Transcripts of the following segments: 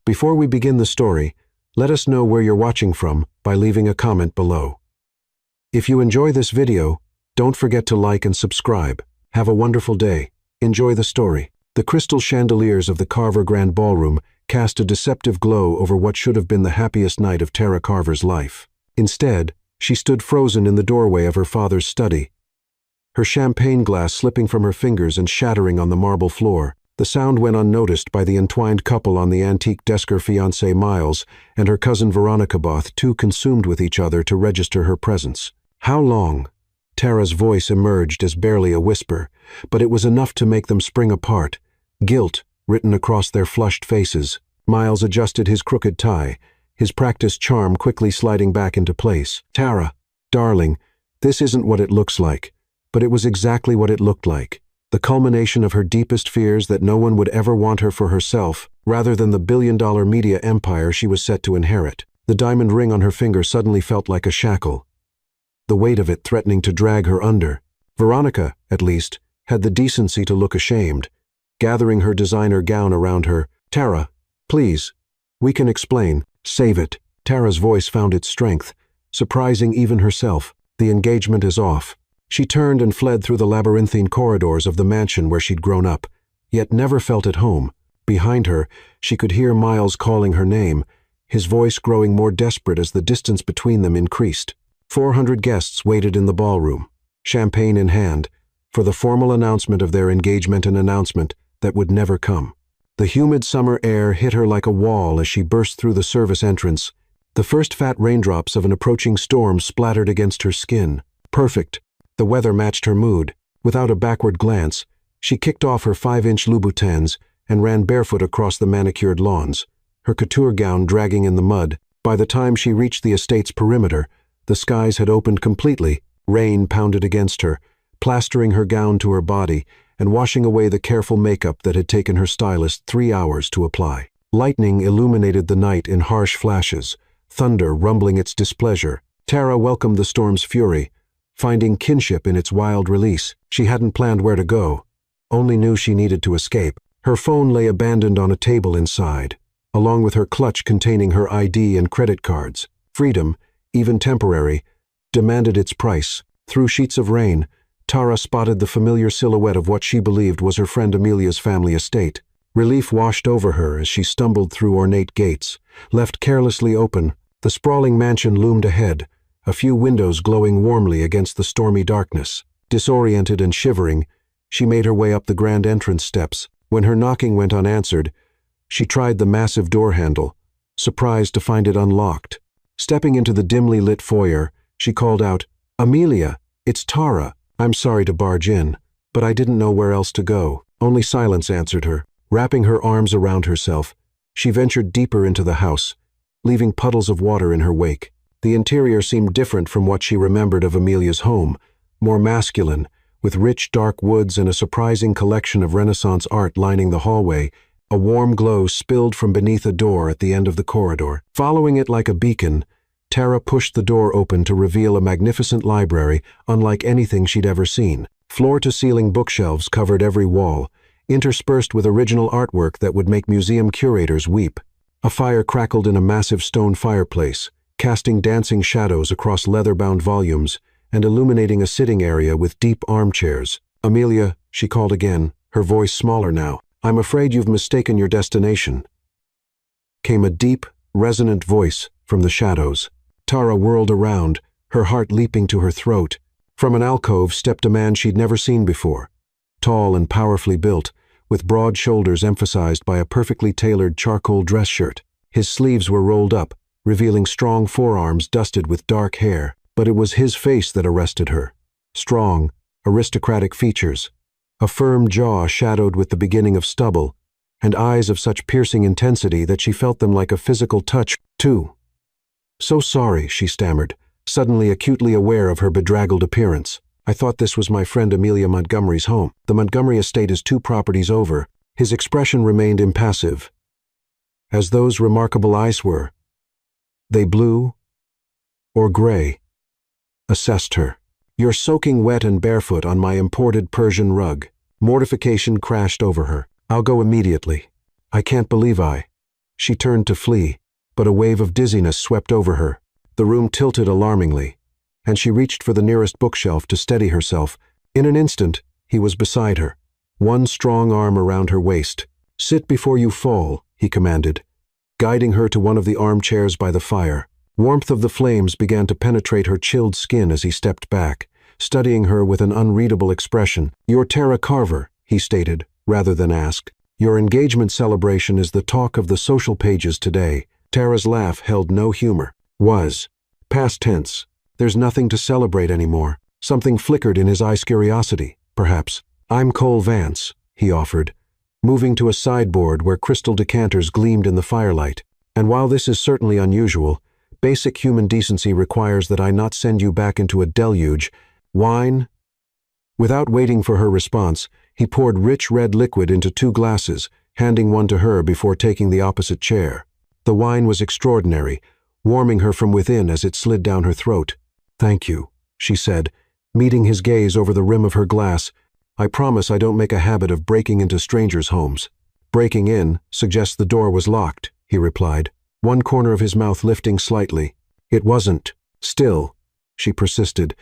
Before we begin the story, let us know where you're watching from by leaving a comment below. If you enjoy this video, don't forget to like and subscribe. Have a wonderful day. Enjoy the story. The crystal chandeliers of the Carver Grand Ballroom cast a deceptive glow over what should have been the happiest night of Tara Carver's life. Instead, she stood frozen in the doorway of her father's study, her champagne glass slipping from her fingers and shattering on the marble floor. The sound went unnoticed by the entwined couple on the antique desk, her fiancé Miles and her cousin Veronica, both too consumed with each other to register her presence. "How long?" Tara's voice emerged as barely a whisper, but it was enough to make them spring apart, guilt written across their flushed faces. Miles adjusted his crooked tie, his practiced charm quickly sliding back into place. "Tara, darling, this isn't what it looks like." But it was exactly what it looked like. The culmination of her deepest fears that no one would ever want her for herself, rather than the billion-dollar media empire she was set to inherit. The diamond ring on her finger suddenly felt like a shackle, the weight of it threatening to drag her under. Veronica, at least, had the decency to look ashamed, gathering her designer gown around her. "Tara, please, we can explain." "Save it." Tara's voice found its strength, surprising even herself. "The engagement is off." She turned and fled through the labyrinthine corridors of the mansion where she'd grown up, yet never felt at home. Behind her, she could hear Miles calling her name, his voice growing more desperate as the distance between them increased. 400 guests waited in the ballroom, champagne in hand, for the formal announcement of their engagement, an announcement that would never come. The humid summer air hit her like a wall as she burst through the service entrance. The first fat raindrops of an approaching storm splattered against her skin. Perfect. The weather matched her mood. Without a backward glance, she kicked off her 5-inch Louboutins and ran barefoot across the manicured lawns, her couture gown dragging in the mud. By the time she reached the estate's perimeter, the skies had opened completely. Rain pounded against her, plastering her gown to her body and washing away the careful makeup that had taken her stylist 3 hours to apply. Lightning illuminated the night in harsh flashes, thunder rumbling its displeasure. Tara welcomed the storm's fury, finding kinship in its wild release. She hadn't planned where to go, only knew she needed to escape. Her phone lay abandoned on a table inside, along with her clutch containing her ID and credit cards. Freedom, even temporary, demanded its price. Through sheets of rain, Tara spotted the familiar silhouette of what she believed was her friend Amelia's family estate. Relief washed over her as she stumbled through ornate gates. Left carelessly open, the sprawling mansion loomed ahead, a few windows glowing warmly against the stormy darkness. Disoriented and shivering, she made her way up the grand entrance steps. When her knocking went unanswered, she tried the massive door handle, surprised to find it unlocked. Stepping into the dimly lit foyer, she called out, "Amelia, it's Tara. I'm sorry to barge in, but I didn't know where else to go." Only silence answered her. Wrapping her arms around herself, she ventured deeper into the house, leaving puddles of water in her wake. The interior seemed different from what she remembered of Amelia's home, more masculine, with rich dark woods and a surprising collection of Renaissance art lining the hallway. A warm glow spilled from beneath a door at the end of the corridor. Following it like a beacon, Tara pushed the door open to reveal a magnificent library unlike anything she'd ever seen. Floor-to-ceiling bookshelves covered every wall, interspersed with original artwork that would make museum curators weep. A fire crackled in a massive stone fireplace, casting dancing shadows across leather-bound volumes and illuminating a sitting area with deep armchairs. "Amelia," she called again, her voice smaller now. "I'm afraid you've mistaken your destination," came a deep, resonant voice from the shadows. Tara whirled around, her heart leaping to her throat. From an alcove stepped a man she'd never seen before. Tall and powerfully built, with broad shoulders emphasized by a perfectly tailored charcoal dress shirt. His sleeves were rolled up, revealing strong forearms dusted with dark hair. But it was his face that arrested her. Strong, aristocratic features, a firm jaw shadowed with the beginning of stubble, and eyes of such piercing intensity that she felt them like a physical touch, too. "So sorry," she stammered, suddenly acutely aware of her bedraggled appearance. "I thought this was my friend Amelia Montgomery's home. The Montgomery estate is 2 properties over." His expression remained impassive, as those remarkable eyes were. They blue or gray, assessed her. "You're soaking wet and barefoot on my imported Persian rug." Mortification crashed over her. "I'll go immediately. I can't believe I..." She turned to flee, but a wave of dizziness swept over her. The room tilted alarmingly, and she reached for the nearest bookshelf to steady herself. In an instant, he was beside her, one strong arm around her waist. "Sit before you fall," he commanded, guiding her to one of the armchairs by the fire. Warmth of the flames began to penetrate her chilled skin as he stepped back, studying her with an unreadable expression. "You're Tara Carver," he stated, rather than asked. "Your engagement celebration is the talk of the social pages today." Tara's laugh held no humor. "Was. Past tense. There's nothing to celebrate anymore." Something flickered in his eyes. Curiosity, perhaps. "I'm Cole Vance," he offered, moving to a sideboard where crystal decanters gleamed in the firelight. "And while this is certainly unusual, basic human decency requires that I not send you back into a deluge. Wine?" Without waiting for her response, he poured rich red liquid into 2 glasses, handing one to her before taking the opposite chair. The wine was extraordinary, warming her from within as it slid down her throat. "Thank you," she said, meeting his gaze over the rim of her glass. "I promise I don't make a habit of breaking into strangers' homes." "Breaking in suggests the door was locked," he replied, one corner of his mouth lifting slightly. "It wasn't." "Still," she persisted,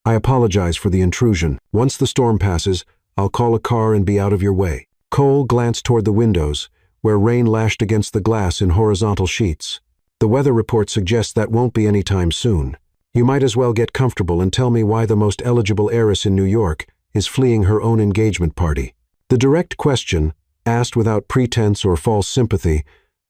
"I apologize for the intrusion. Once the storm passes, I'll call a car and be out of your way." Cole glanced toward the windows, where rain lashed against the glass in horizontal sheets. "The weather report suggests that won't be any time soon. You might as well get comfortable and tell me why the most eligible heiress in New York is fleeing her own engagement party." The direct question, asked without pretense or false sympathy,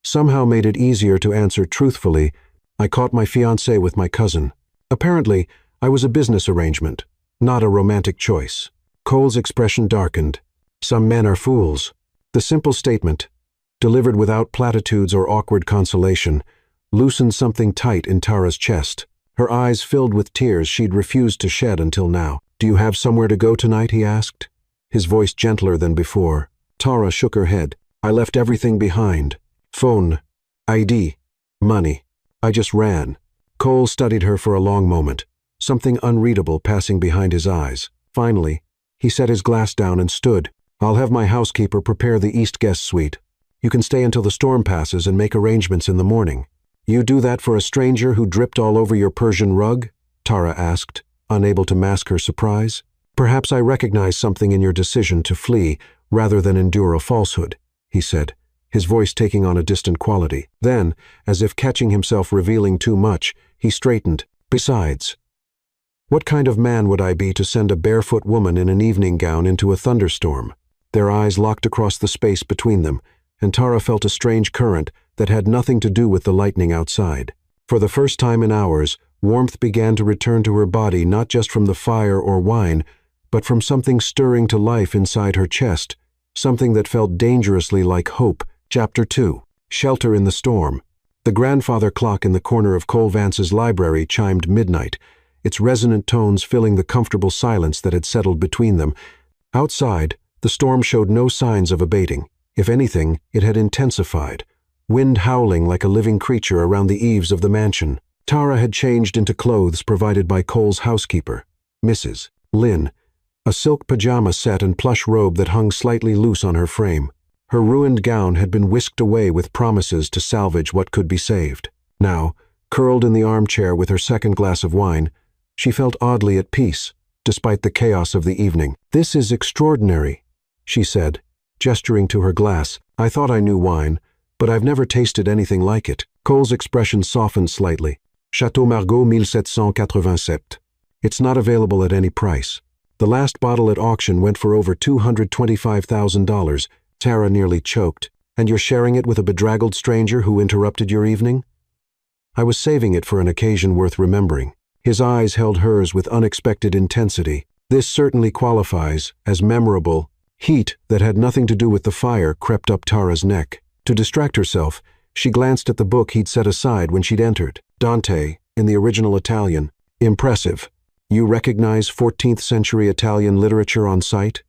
somehow made it easier to answer truthfully. "I caught my fiancée with my cousin. Apparently, I was a business arrangement, not a romantic choice." Cole's expression darkened. "Some men are fools." The simple statement, delivered without platitudes or awkward consolation, loosened something tight in Tara's chest. Her eyes filled with tears she'd refused to shed until now. "Do you have somewhere to go tonight?" he asked, his voice gentler than before. Tara shook her head. "I left everything behind. Phone, ID, money. I just ran." Cole studied her for a long moment, something unreadable passing behind his eyes. Finally, he set his glass down and stood. "I'll have my housekeeper prepare the East guest suite. You can stay until the storm passes and make arrangements in the morning." "You do that for a stranger who dripped all over your Persian rug?" Tara asked, unable to mask her surprise. "Perhaps I recognize something in your decision to flee rather than endure a falsehood," he said, his voice taking on a distant quality. Then, as if catching himself revealing too much, he straightened. "Besides, what kind of man would I be to send a barefoot woman in an evening gown into a thunderstorm?" Their eyes locked across the space between them, and Tara felt a strange current that had nothing to do with the lightning outside. For the first time in hours, warmth began to return to her body, not just from the fire or wine, but from something stirring to life inside her chest, something that felt dangerously like hope. Chapter 2. Shelter in the Storm. The grandfather clock in the corner of Cole Vance's library chimed midnight, its resonant tones filling the comfortable silence that had settled between them. Outside, the storm showed no signs of abating. If anything, it had intensified, wind howling like a living creature around the eaves of the mansion. Tara had changed into clothes provided by Cole's housekeeper, Mrs. Lynn, a silk pajama set and plush robe that hung slightly loose on her frame. Her ruined gown had been whisked away with promises to salvage what could be saved. Now, curled in the armchair with her second glass of wine, she felt oddly at peace, despite the chaos of the evening. "This is extraordinary," she said, gesturing to her glass. "I thought I knew wine, but I've never tasted anything like it." Cole's expression softened slightly. "Chateau Margaux 1787. It's not available at any price. The last bottle at auction went for over $225,000. Tara nearly choked. "And you're sharing it with a bedraggled stranger who interrupted your evening?" "I was saving it for an occasion worth remembering." His eyes held hers with unexpected intensity. "This certainly qualifies as memorable." Heat that had nothing to do with the fire crept up Tara's neck. To distract herself, she glanced at the book he'd set aside when she'd entered. Dante, in the original Italian. "Impressive. You recognize 14th century Italian literature on sight?"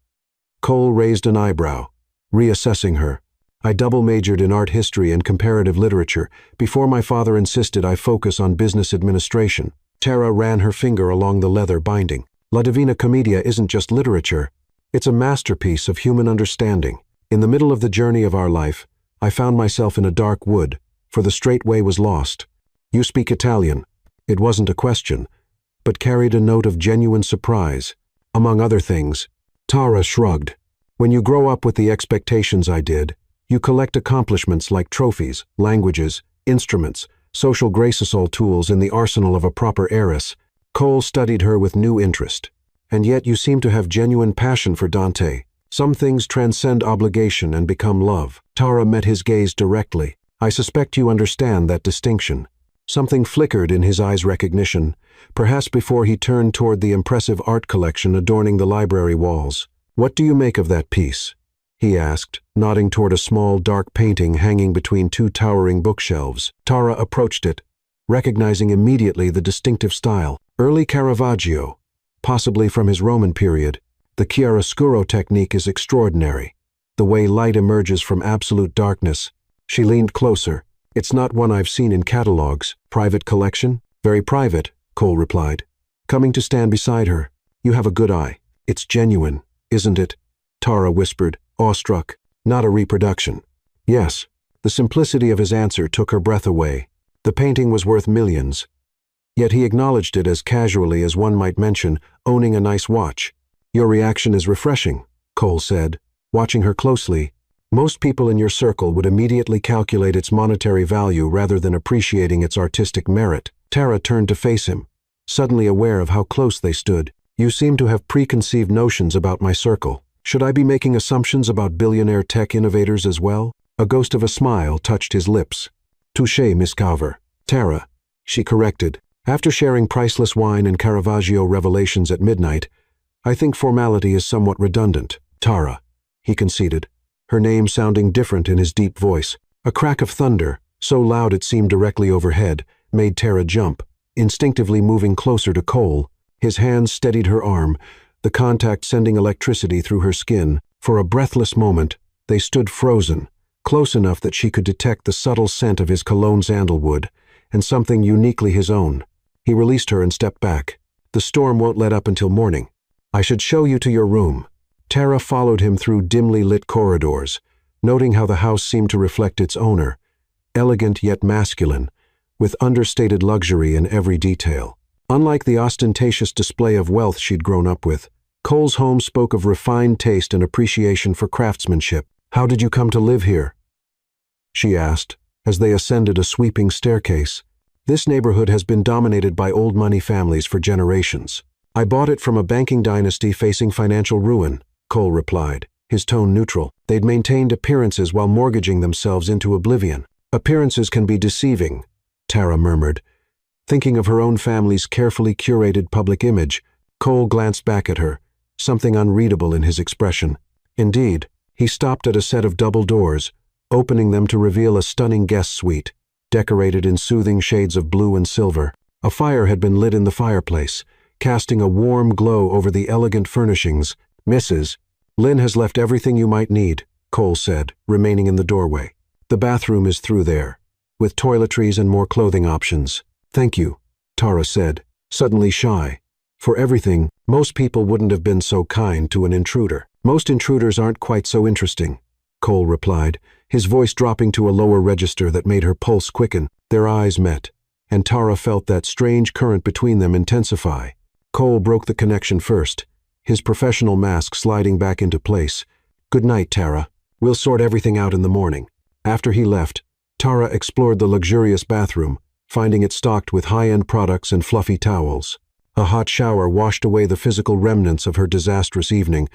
Cole raised an eyebrow, reassessing her. "I double-majored in art history and comparative literature before my father insisted I focus on business administration." Tara ran her finger along the leather binding. "La Divina Commedia isn't just literature. It's a masterpiece of human understanding. In the middle of the journey of our life, I found myself in a dark wood, for the straight way was lost. You speak Italian. It wasn't a question, but carried a note of genuine surprise. Among other things, Tara shrugged. When you grow up with the expectations I did, you collect accomplishments like trophies, languages, instruments, social gracisol tools in the arsenal of a proper heiress. Cole studied her with new interest. And yet you seem to have genuine passion for Dante. Some things transcend obligation and become love. Tara met his gaze directly. I suspect you understand that distinction. Something flickered in his eyes' recognition, perhaps before he turned toward the impressive art collection adorning the library walls. What do you make of that piece? He asked, nodding toward a small, dark painting hanging between two towering bookshelves. Tara approached it, recognizing immediately the distinctive style. Early Caravaggio, possibly from his Roman period. The chiaroscuro technique is extraordinary. The way light emerges from absolute darkness. She leaned closer. It's not one I've seen in catalogs. Private collection? Very private, Cole replied, coming to stand beside her. You have a good eye. It's genuine, isn't it? Tara whispered, awestruck. Not a reproduction. Yes. The simplicity of his answer took her breath away. The painting was worth millions. Yet he acknowledged it as casually as one might mention owning a nice watch. Your reaction is refreshing, Cole said, watching her closely. Most people in your circle would immediately calculate its monetary value rather than appreciating its artistic merit. Tara turned to face him, suddenly aware of how close they stood. You seem to have preconceived notions about my circle. Should I be making assumptions about billionaire tech innovators as well? A ghost of a smile touched his lips. Touché, Miss Calver. Tara, she corrected. After sharing priceless wine and Caravaggio revelations at midnight, I think formality is somewhat redundant. Tara, he conceded, her name sounding different in his deep voice. A crack of thunder, so loud it seemed directly overhead, made Tara jump, instinctively moving closer to Cole. His hands steadied her arm, the contact sending electricity through her skin. For a breathless moment, they stood frozen, close enough that she could detect the subtle scent of his cologne sandalwood, and something uniquely his own. He released her and stepped back. The storm won't let up until morning. I should show you to your room. Tara followed him through dimly lit corridors, noting how the house seemed to reflect its owner, elegant yet masculine, with understated luxury in every detail. Unlike the ostentatious display of wealth she'd grown up with, Cole's home spoke of refined taste and appreciation for craftsmanship. How did you come to live here? She asked, as they ascended a sweeping staircase. This neighborhood has been dominated by old money families for generations. I bought it from a banking dynasty facing financial ruin, Cole replied, his tone neutral. They'd maintained appearances while mortgaging themselves into oblivion. Appearances can be deceiving, Tara murmured. Thinking of her own family's carefully curated public image, Cole glanced back at her, something unreadable in his expression. Indeed, he stopped at a set of double doors, opening them to reveal a stunning guest suite, decorated in soothing shades of blue and silver. A fire had been lit in the fireplace, casting a warm glow over the elegant furnishings. Mrs. Lynn has left everything you might need, Cole said, remaining in the doorway. The bathroom is through there, with toiletries and more clothing options. Thank you, Tara said, suddenly shy. For everything, most people wouldn't have been so kind to an intruder. Most intruders aren't quite so interesting, Cole replied, his voice dropping to a lower register that made her pulse quicken. Their eyes met, and Tara felt that strange current between them intensify. Cole broke the connection first, his professional mask sliding back into place. Good night, Tara. We'll sort everything out in the morning. After he left, Tara explored the luxurious bathroom, finding it stocked with high-end products and fluffy towels. A hot shower washed away the physical remnants of her disastrous evening,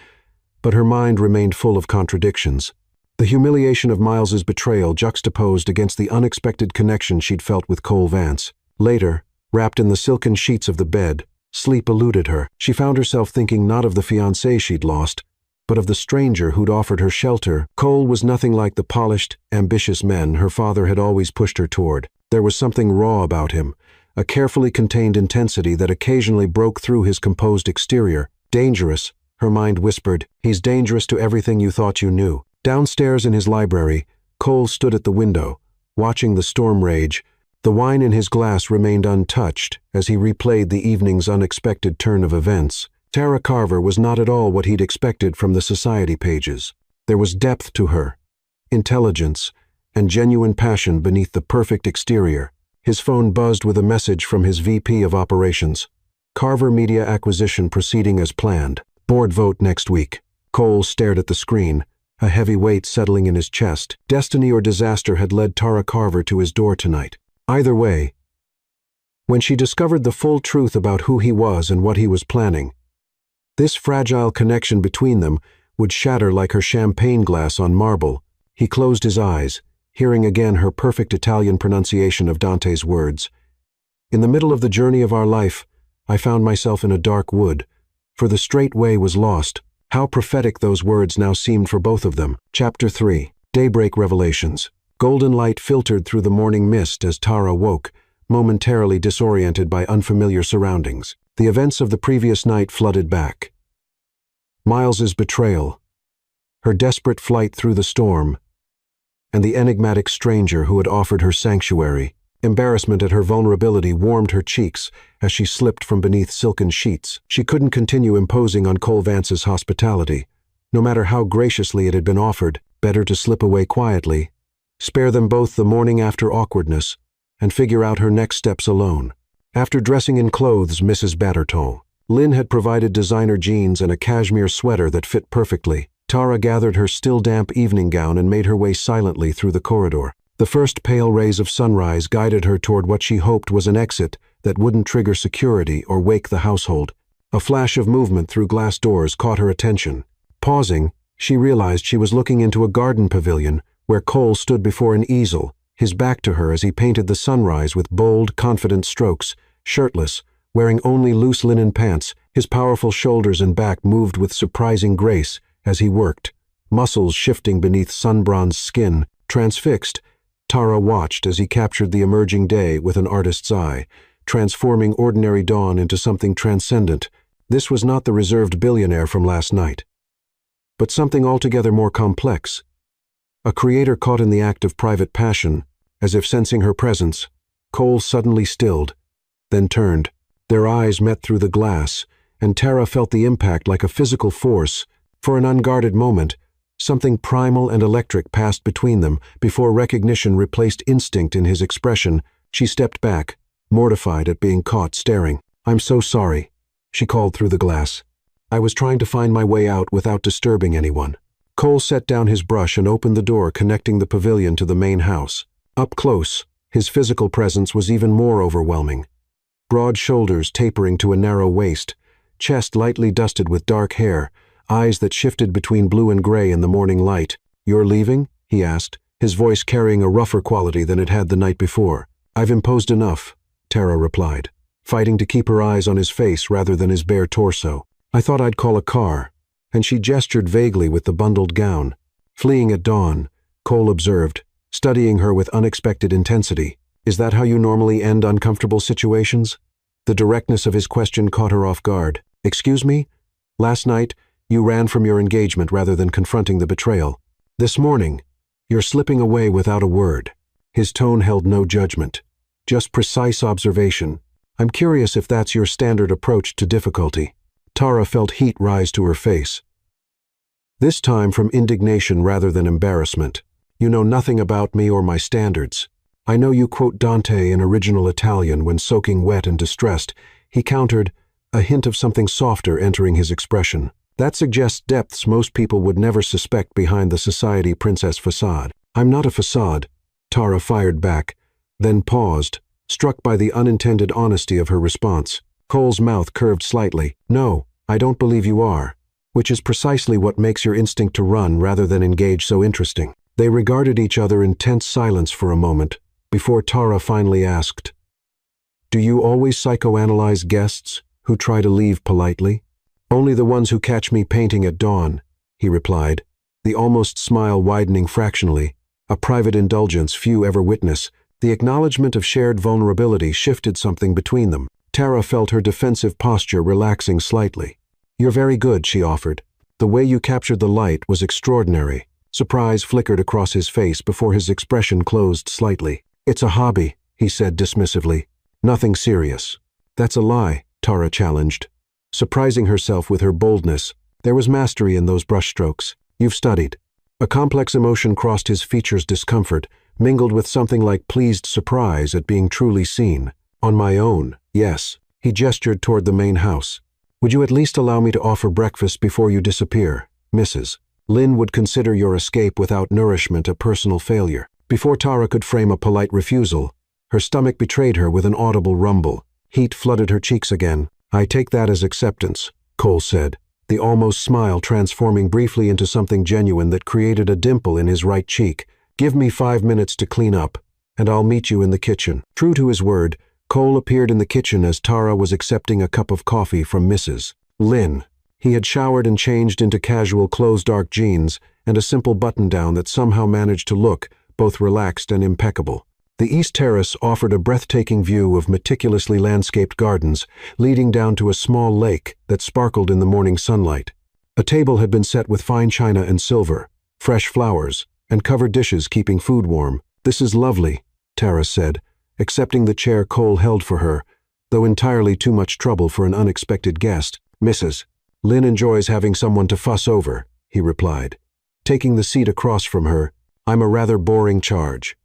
but her mind remained full of contradictions. The humiliation of Miles's betrayal juxtaposed against the unexpected connection she'd felt with Cole Vance. Later, wrapped in the silken sheets of the bed, sleep eluded her. She found herself thinking not of the fiancé she'd lost, but of the stranger who'd offered her shelter. Cole was nothing like the polished, ambitious men her father had always pushed her toward. There was something raw about him, a carefully contained intensity that occasionally broke through his composed exterior. Dangerous, her mind whispered. He's dangerous to everything you thought you knew. Downstairs in his library, Cole stood at the window, watching the storm rage. The wine in his glass remained untouched as he replayed the evening's unexpected turn of events. Tara Carver was not at all what he'd expected from the society pages. There was depth to her, intelligence, and genuine passion beneath the perfect exterior. His phone buzzed with a message from his VP of Operations. Carver Media acquisition proceeding as planned. Board vote next week. Cole stared at the screen, a heavy weight settling in his chest. Destiny or disaster had led Tara Carver to his door tonight. Either way, when she discovered the full truth about who he was and what he was planning, this fragile connection between them would shatter like her champagne glass on marble. He closed his eyes, hearing again her perfect Italian pronunciation of Dante's words. In the middle of the journey of our life, I found myself in a dark wood, for the straight way was lost. How prophetic those words now seemed for both of them. Chapter 3. Daybreak Revelations. Golden light filtered through the morning mist as Tara woke, momentarily disoriented by unfamiliar surroundings. The events of the previous night flooded back. Miles's betrayal, her desperate flight through the storm, and the enigmatic stranger who had offered her sanctuary. Embarrassment at her vulnerability warmed her cheeks as she slipped from beneath silken sheets. She couldn't continue imposing on Cole Vance's hospitality. No matter how graciously it had been offered, better to slip away quietly, spare them both the morning after awkwardness, and figure out her next steps alone. After dressing in clothes Mrs. Batterton, Lynn had provided designer jeans and a cashmere sweater that fit perfectly. Tara gathered her still-damp evening gown and made her way silently through the corridor. The first pale rays of sunrise guided her toward what she hoped was an exit that wouldn't trigger security or wake the household. A flash of movement through glass doors caught her attention. Pausing, she realized she was looking into a garden pavilion where Cole stood before an easel, his back to her as he painted the sunrise with bold, confident strokes. Shirtless, wearing only loose linen pants, his powerful shoulders and back moved with surprising grace as he worked, muscles shifting beneath sun-bronzed skin. Transfixed, Tara watched as he captured the emerging day with an artist's eye, transforming ordinary dawn into something transcendent. This was not the reserved billionaire from last night, but something altogether more complex. A creator caught in the act of private passion. As if sensing her presence, Cole suddenly stilled, then turned. Their eyes met through the glass, and Tara felt the impact like a physical force. For an unguarded moment, something primal and electric passed between them before recognition replaced instinct in his expression. She stepped back, mortified at being caught staring. "I'm so sorry," she called through the glass. "I was trying to find my way out without disturbing anyone." Cole set down his brush and opened the door connecting the pavilion to the main house. Up close, his physical presence was even more overwhelming. Broad shoulders tapering to a narrow waist, chest lightly dusted with dark hair, eyes that shifted between blue and gray in the morning light. "You're leaving?" he asked, his voice carrying a rougher quality than it had the night before. "I've imposed enough," Tara replied, fighting to keep her eyes on his face rather than his bare torso. "I thought I'd call a car," and she gestured vaguely with the bundled gown. "Fleeing at dawn," Cole observed, studying her with unexpected intensity. "Is that how you normally end uncomfortable situations?" The directness of his question caught her off guard. "Excuse me? Last night, you ran from your engagement rather than confronting the betrayal. This morning, you're slipping away without a word." His tone held no judgment, just precise observation. "I'm curious if that's your standard approach to difficulty." Tara felt heat rise to her face, this time from indignation rather than embarrassment. "You know nothing about me or my standards. I know you quote Dante in original Italian when soaking wet and distressed," he countered, a hint of something softer entering his expression. "That suggests depths most people would never suspect behind the society princess facade." "I'm not a facade," Tara fired back, then paused, struck by the unintended honesty of her response. Cole's mouth curved slightly. "No, I don't believe you are," which is precisely what makes your instinct to run rather than engage so interesting. They regarded each other in tense silence for a moment, before Tara finally asked, "Do you always psychoanalyze guests who try to leave politely?" "Only the ones who catch me painting at dawn," he replied, the almost smile widening fractionally, a private indulgence few ever witness. The acknowledgement of shared vulnerability shifted something between them. Tara felt her defensive posture relaxing slightly. "You're very good," she offered. "The way you captured the light was extraordinary." Surprise flickered across his face before his expression closed slightly. "It's a hobby," he said dismissively. "Nothing serious." "That's a lie," Tara challenged, surprising herself with her boldness. There was mastery in those brushstrokes. "You've studied." A complex emotion crossed his features, discomfort, mingled with something like pleased surprise at being truly seen. On my own, yes. He gestured toward the main house. Would you at least allow me to offer breakfast before you disappear, Mrs. Lynn would consider your escape without nourishment a personal failure. Before Tara could frame a polite refusal, her stomach betrayed her with an audible rumble. Heat flooded her cheeks again. I take that as acceptance, Cole said, the almost smile transforming briefly into something genuine that created a dimple in his right cheek. Give me 5 minutes to clean up, and I'll meet you in the kitchen. True to his word, Cole appeared in the kitchen as Tara was accepting a cup of coffee from Mrs. Lynn. He had showered and changed into casual clothes, dark jeans, and a simple button-down that somehow managed to look both relaxed and impeccable. The East Terrace offered a breathtaking view of meticulously landscaped gardens, leading down to a small lake that sparkled in the morning sunlight. A table had been set with fine china and silver, fresh flowers, and covered dishes keeping food warm. This is lovely, Tara said, accepting the chair Cole held for her, though entirely too much trouble for an unexpected guest. Mrs. Lynn enjoys having someone to fuss over, he replied. Taking the seat across from her, I'm a rather boring charge.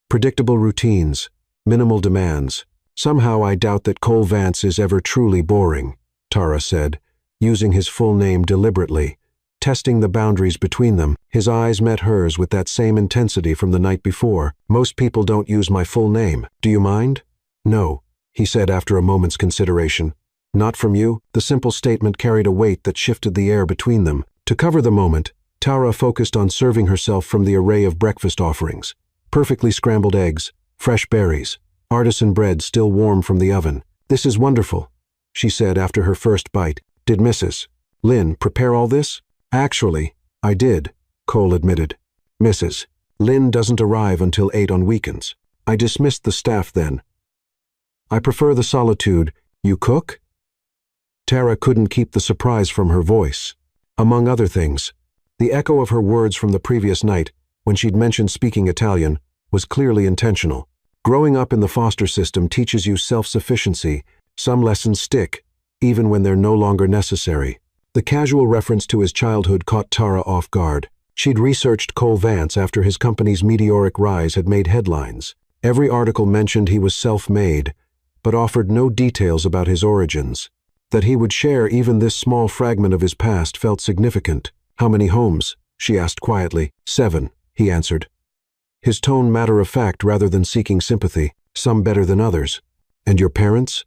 Predictable routines, minimal demands. Somehow I doubt that Cole Vance is ever truly boring, Tara said, using his full name deliberately, testing the boundaries between them. His eyes met hers with that same intensity from the night before. Most people don't use my full name. Do you mind? No, he said after a moment's consideration. Not from you? The simple statement carried a weight that shifted the air between them. To cover the moment, Tara focused on serving herself from the array of breakfast offerings. Perfectly scrambled eggs, fresh berries, artisan bread still warm from the oven. This is wonderful, she said after her first bite. Did Mrs. Lynn prepare all this? Actually, I did, Cole admitted. Mrs. Lynn doesn't arrive until 8 on weekends. I dismissed the staff then. I prefer the solitude. You cook? Tara couldn't keep the surprise from her voice. Among other things, the echo of her words from the previous night, when she'd mentioned speaking Italian, was clearly intentional. Growing up in the foster system teaches you self-sufficiency. Some lessons stick, even when they're no longer necessary. The casual reference to his childhood caught Tara off guard. She'd researched Cole Vance after his company's meteoric rise had made headlines. Every article mentioned he was self-made, but offered no details about his origins. That he would share even this small fragment of his past felt significant. How many homes? She asked quietly. 7, he answered. His tone matter-of-fact rather than seeking sympathy. Some better than others. And your parents?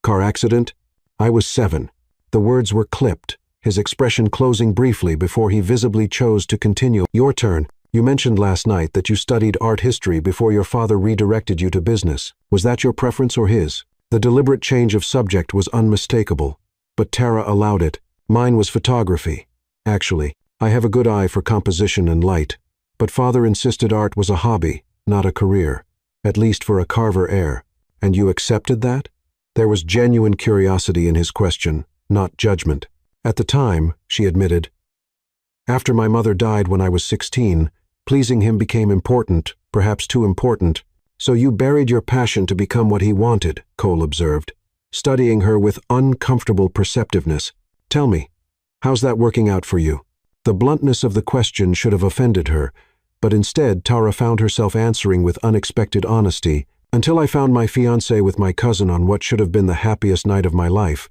Car accident? I was 7. The words were clipped, his expression closing briefly before he visibly chose to continue. Your turn. You mentioned last night that you studied art history before your father redirected you to business. Was that your preference or his? The deliberate change of subject was unmistakable, but Tara allowed it. Mine was photography. Actually, I have a good eye for composition and light, but father insisted art was a hobby, not a career, at least for a Carver heir. And you accepted that? There was genuine curiosity in his question, not judgment. At the time, she admitted. After my mother died when I was 16, pleasing him became important, perhaps too important. So you buried your passion to become what he wanted, Cole observed, studying her with uncomfortable perceptiveness. Tell me, how's that working out for you? The bluntness of the question should have offended her, but instead Tara found herself answering with unexpected honesty. Until I found my fiancé with my cousin on what should have been the happiest night of my life,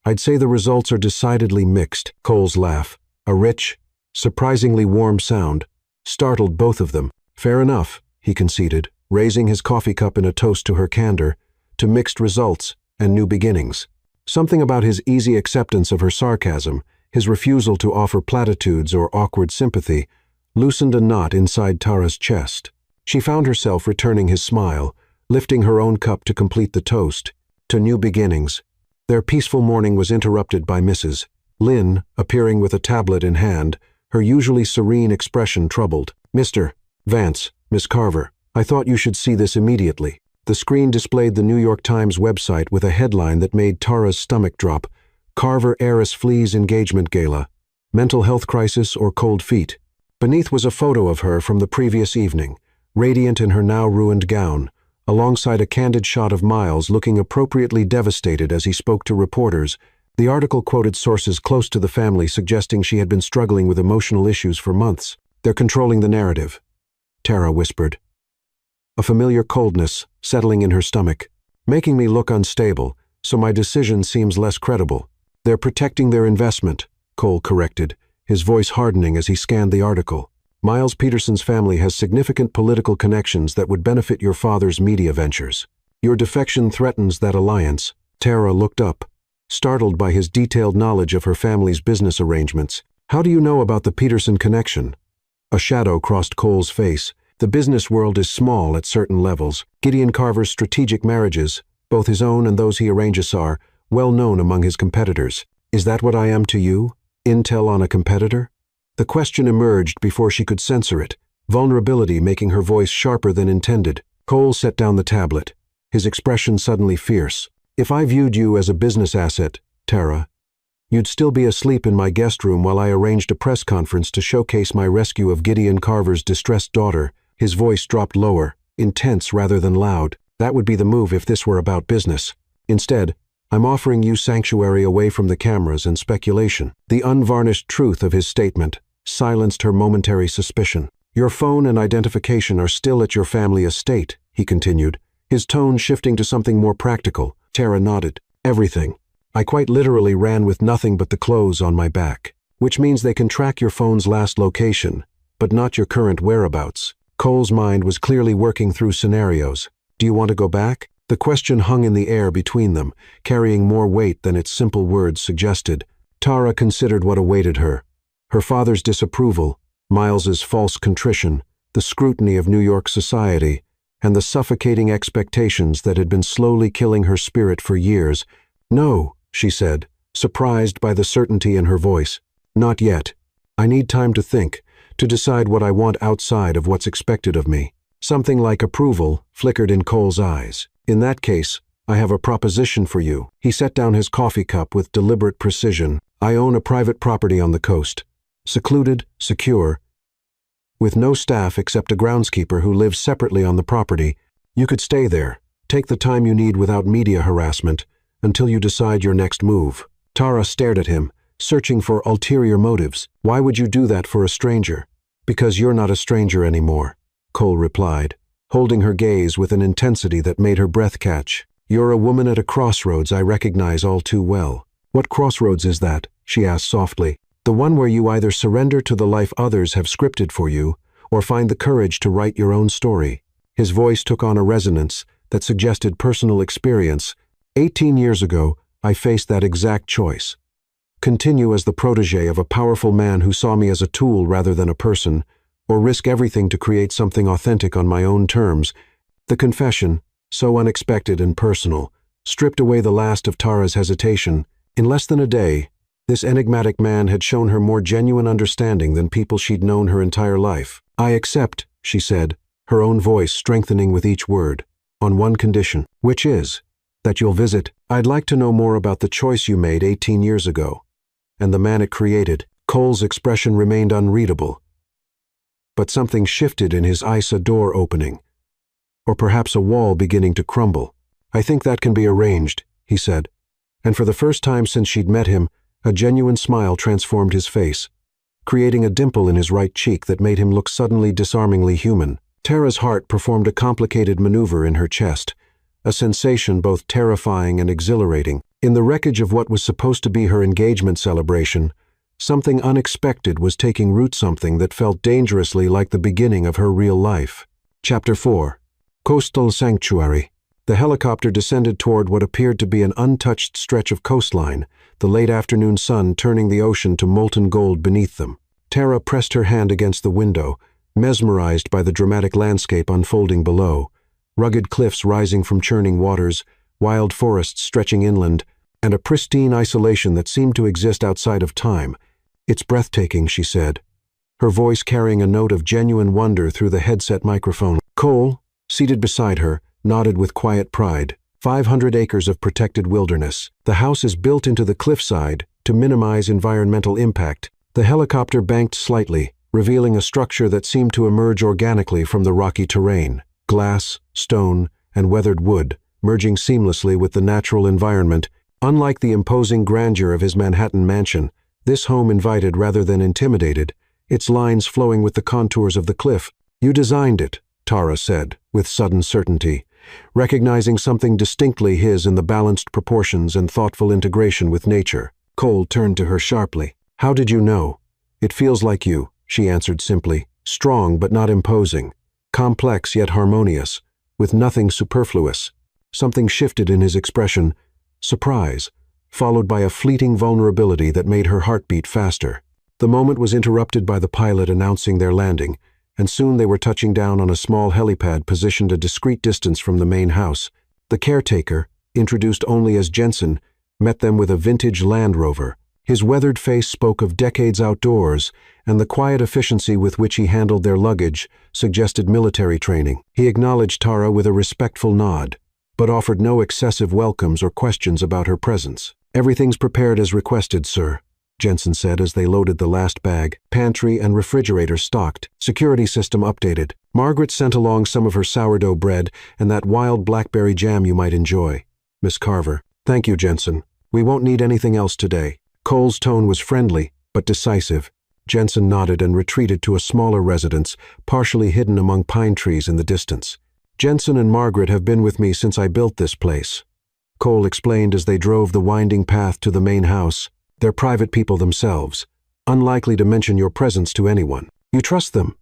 I'd say the results are decidedly mixed. Cole's laugh, a rich, surprisingly warm sound, startled both of them. Fair enough, he conceded, raising his coffee cup in a toast to her candor, to mixed results and new beginnings. Something about his easy acceptance of her sarcasm, his refusal to offer platitudes or awkward sympathy, loosened a knot inside Tara's chest. She found herself returning his smile, lifting her own cup to complete the toast, to new beginnings. Their peaceful morning was interrupted by Mrs. Lynn, appearing with a tablet in hand, her usually serene expression troubled. Mr. Vance, Miss Carver, I thought you should see this immediately. The screen displayed the New York Times website with a headline that made Tara's stomach drop. Carver heiress flees engagement gala. Mental health crisis or cold feet. Beneath was a photo of her from the previous evening, radiant in her now ruined gown, alongside a candid shot of Miles looking appropriately devastated as he spoke to reporters. The article quoted sources close to the family suggesting she had been struggling with emotional issues for months. They're controlling the narrative, Tara whispered. a familiar coldness settling in her stomach, making me look unstable, so my decision seems less credible. They're protecting their investment, Cole corrected, his voice hardening as he scanned the article. Miles Peterson's family has significant political connections that would benefit your father's media ventures. Your defection threatens that alliance. Tara looked up, startled by his detailed knowledge of her family's business arrangements. How do you know about the Peterson connection? A shadow crossed Cole's face. The business world is small at certain levels. Gideon Carver's strategic marriages, both his own and those he arranges, are well known among his competitors. Is that what I am to you? Intel on a competitor? The question emerged before she could censor it, vulnerability making her voice sharper than intended. Cole set down the tablet, his expression suddenly fierce. If I viewed you as a business asset, Tara, you'd still be asleep in my guest room while I arranged a press conference to showcase my rescue of Gideon Carver's distressed daughter. His voice dropped lower, intense rather than loud. That would be the move if this were about business. Instead, I'm offering you sanctuary away from the cameras and speculation. The unvarnished truth of his statement silenced her momentary suspicion. Your phone and identification are still at your family estate, he continued, his tone shifting to something more practical. Tara nodded. Everything. I quite literally ran with nothing but the clothes on my back, which means they can track your phone's last location, but not your current whereabouts. Cole's mind was clearly working through scenarios. Do you want to go back? The question hung in the air between them, carrying more weight than its simple words suggested. Tara considered what awaited her. Her father's disapproval, Miles's false contrition, the scrutiny of New York society, and the suffocating expectations that had been slowly killing her spirit for years. No, she said, surprised by the certainty in her voice. Not yet. I need time to think, to decide what I want outside of what's expected of me. Something like approval flickered in Cole's eyes. In that case, I have a proposition for you. He set down his coffee cup with deliberate precision. I own a private property on the coast. Secluded, secure, with no staff except a groundskeeper who lives separately on the property. You could stay there, take the time you need without media harassment, until you decide your next move. Tara stared at him, searching for ulterior motives. Why would you do that for a stranger? Because you're not a stranger anymore, Cole replied, holding her gaze with an intensity that made her breath catch. You're a woman at a crossroads I recognize all too well. What crossroads is that? She asked softly. The one where you either surrender to the life others have scripted for you, or find the courage to write your own story. His voice took on a resonance that suggested personal experience. 18 years ago, I faced that exact choice. Continue as the protege of a powerful man who saw me as a tool rather than a person, or risk everything to create something authentic on my own terms. The confession, so unexpected and personal, stripped away the last of Tara's hesitation. In less than a day, this enigmatic man had shown her more genuine understanding than people she'd known her entire life. I accept, she said, her own voice strengthening with each word, on one condition. Which is, that you'll visit. I'd like to know more about the choice you made 18 years ago, and the man it created. Cole's expression remained unreadable, but something shifted in his eyes, a door opening, or perhaps a wall beginning to crumble. I think that can be arranged, he said, and for the first time since she'd met him, a genuine smile transformed his face, creating a dimple in his right cheek that made him look suddenly disarmingly human. Tara's heart performed a complicated maneuver in her chest, a sensation both terrifying and exhilarating. In the wreckage of what was supposed to be her engagement celebration, something unexpected was taking root, something that felt dangerously like the beginning of her real life. Chapter 4. Coastal Sanctuary. The helicopter descended toward what appeared to be an untouched stretch of coastline, the late afternoon sun turning the ocean to molten gold beneath them. Tara pressed her hand against the window, mesmerized by the dramatic landscape unfolding below. Rugged cliffs rising from churning waters, wild forests stretching inland, and a pristine isolation that seemed to exist outside of time. It's breathtaking, she said, her voice carrying a note of genuine wonder through the headset microphone. Cole, seated beside her, nodded with quiet pride. 500 acres of protected wilderness. The house is built into the cliffside to minimize environmental impact. The helicopter banked slightly, revealing a structure that seemed to emerge organically from the rocky terrain. Glass, stone, and weathered wood, merging seamlessly with the natural environment. Unlike the imposing grandeur of his Manhattan mansion, this home invited rather than intimidated, its lines flowing with the contours of the cliff. You designed it, Tara said, with sudden certainty, recognizing something distinctly his in the balanced proportions and thoughtful integration with nature. Cole turned to her sharply. "How did you know?" "It feels like you," she answered simply. "Strong but not imposing. Complex yet harmonious, with nothing superfluous." Something shifted in his expression. Surprise, followed by a fleeting vulnerability that made her heart beat faster. The moment was interrupted by the pilot announcing their landing, and soon they were touching down on a small helipad positioned a discreet distance from the main house. The caretaker, introduced only as Jensen, met them with a vintage Land Rover. His weathered face spoke of decades outdoors, and the quiet efficiency with which he handled their luggage suggested military training. He acknowledged Tara with a respectful nod, but offered no excessive welcomes or questions about her presence. "Everything's prepared as requested, sir," Jensen said as they loaded the last bag. "Pantry and refrigerator stocked. Security system updated. Margaret sent along some of her sourdough bread and that wild blackberry jam you might enjoy." "Miss Carver." "Thank you, Jensen. We won't need anything else today." Cole's tone was friendly, but decisive. Jensen nodded and retreated to a smaller residence, partially hidden among pine trees in the distance. "Jensen and Margaret have been with me since I built this place," Cole explained as they drove the winding path to the main house. "They're private people themselves, unlikely to mention your presence to anyone." "You trust them?"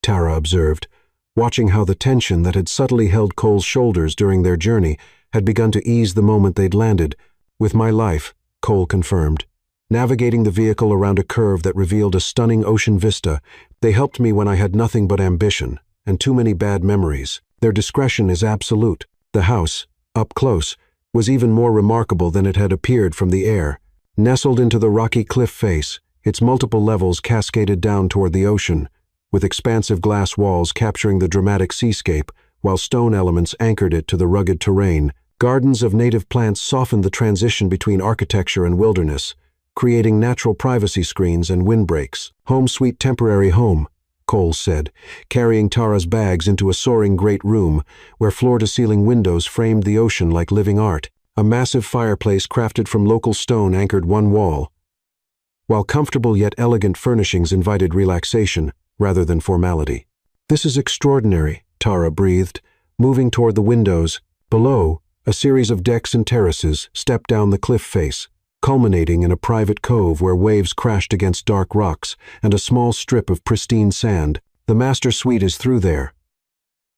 Tara observed, watching how the tension that had subtly held Cole's shoulders during their journey had begun to ease the moment they'd landed. "With my life," Cole confirmed. Navigating the vehicle around a curve that revealed a stunning ocean vista, they helped me when I had nothing but ambition and too many bad memories. Their discretion is absolute. The house, up close, was even more remarkable than it had appeared from the air. Nestled into the rocky cliff face, its multiple levels cascaded down toward the ocean, with expansive glass walls capturing the dramatic seascape, while stone elements anchored it to the rugged terrain. Gardens of native plants softened the transition between architecture and wilderness, creating natural privacy screens and windbreaks. "Home sweet temporary home," Cole said, carrying Tara's bags into a soaring great room where floor-to-ceiling windows framed the ocean like living art. A massive fireplace crafted from local stone anchored one wall, while comfortable yet elegant furnishings invited relaxation rather than formality. "This is extraordinary," Tara breathed, moving toward the windows. Below, a series of decks and terraces stepped down the cliff face, culminating in a private cove where waves crashed against dark rocks and a small strip of pristine sand. "The master suite is through there."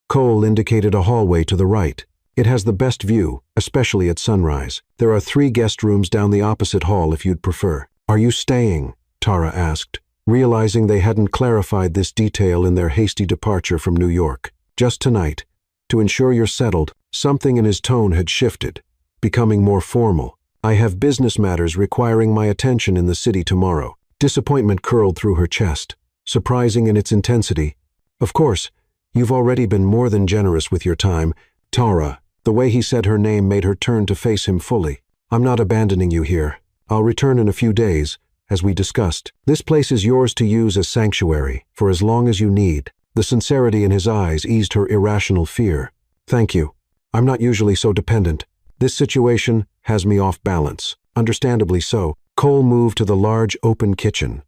Cole indicated a hallway to the right. "It has the best view, especially at sunrise. There are 3 guest rooms down the opposite hall if you'd prefer." "Are you staying?" Tara asked, realizing they hadn't clarified this detail in their hasty departure from New York. "Just tonight, to ensure you're settled." Something in his tone had shifted, becoming more formal. "I have business matters requiring my attention in the city tomorrow." Disappointment curled through her chest, surprising in its intensity. "Of course, you've already been more than generous with your time." "Tara." The way he said her name made her turn to face him fully. "I'm not abandoning you here. I'll return in a few days, as we discussed. This place is yours to use as sanctuary, for as long as you need." The sincerity in his eyes eased her irrational fear. "Thank you. I'm not usually so dependent. This situation has me off balance." Understandably so. Cole moved to the large open kitchen,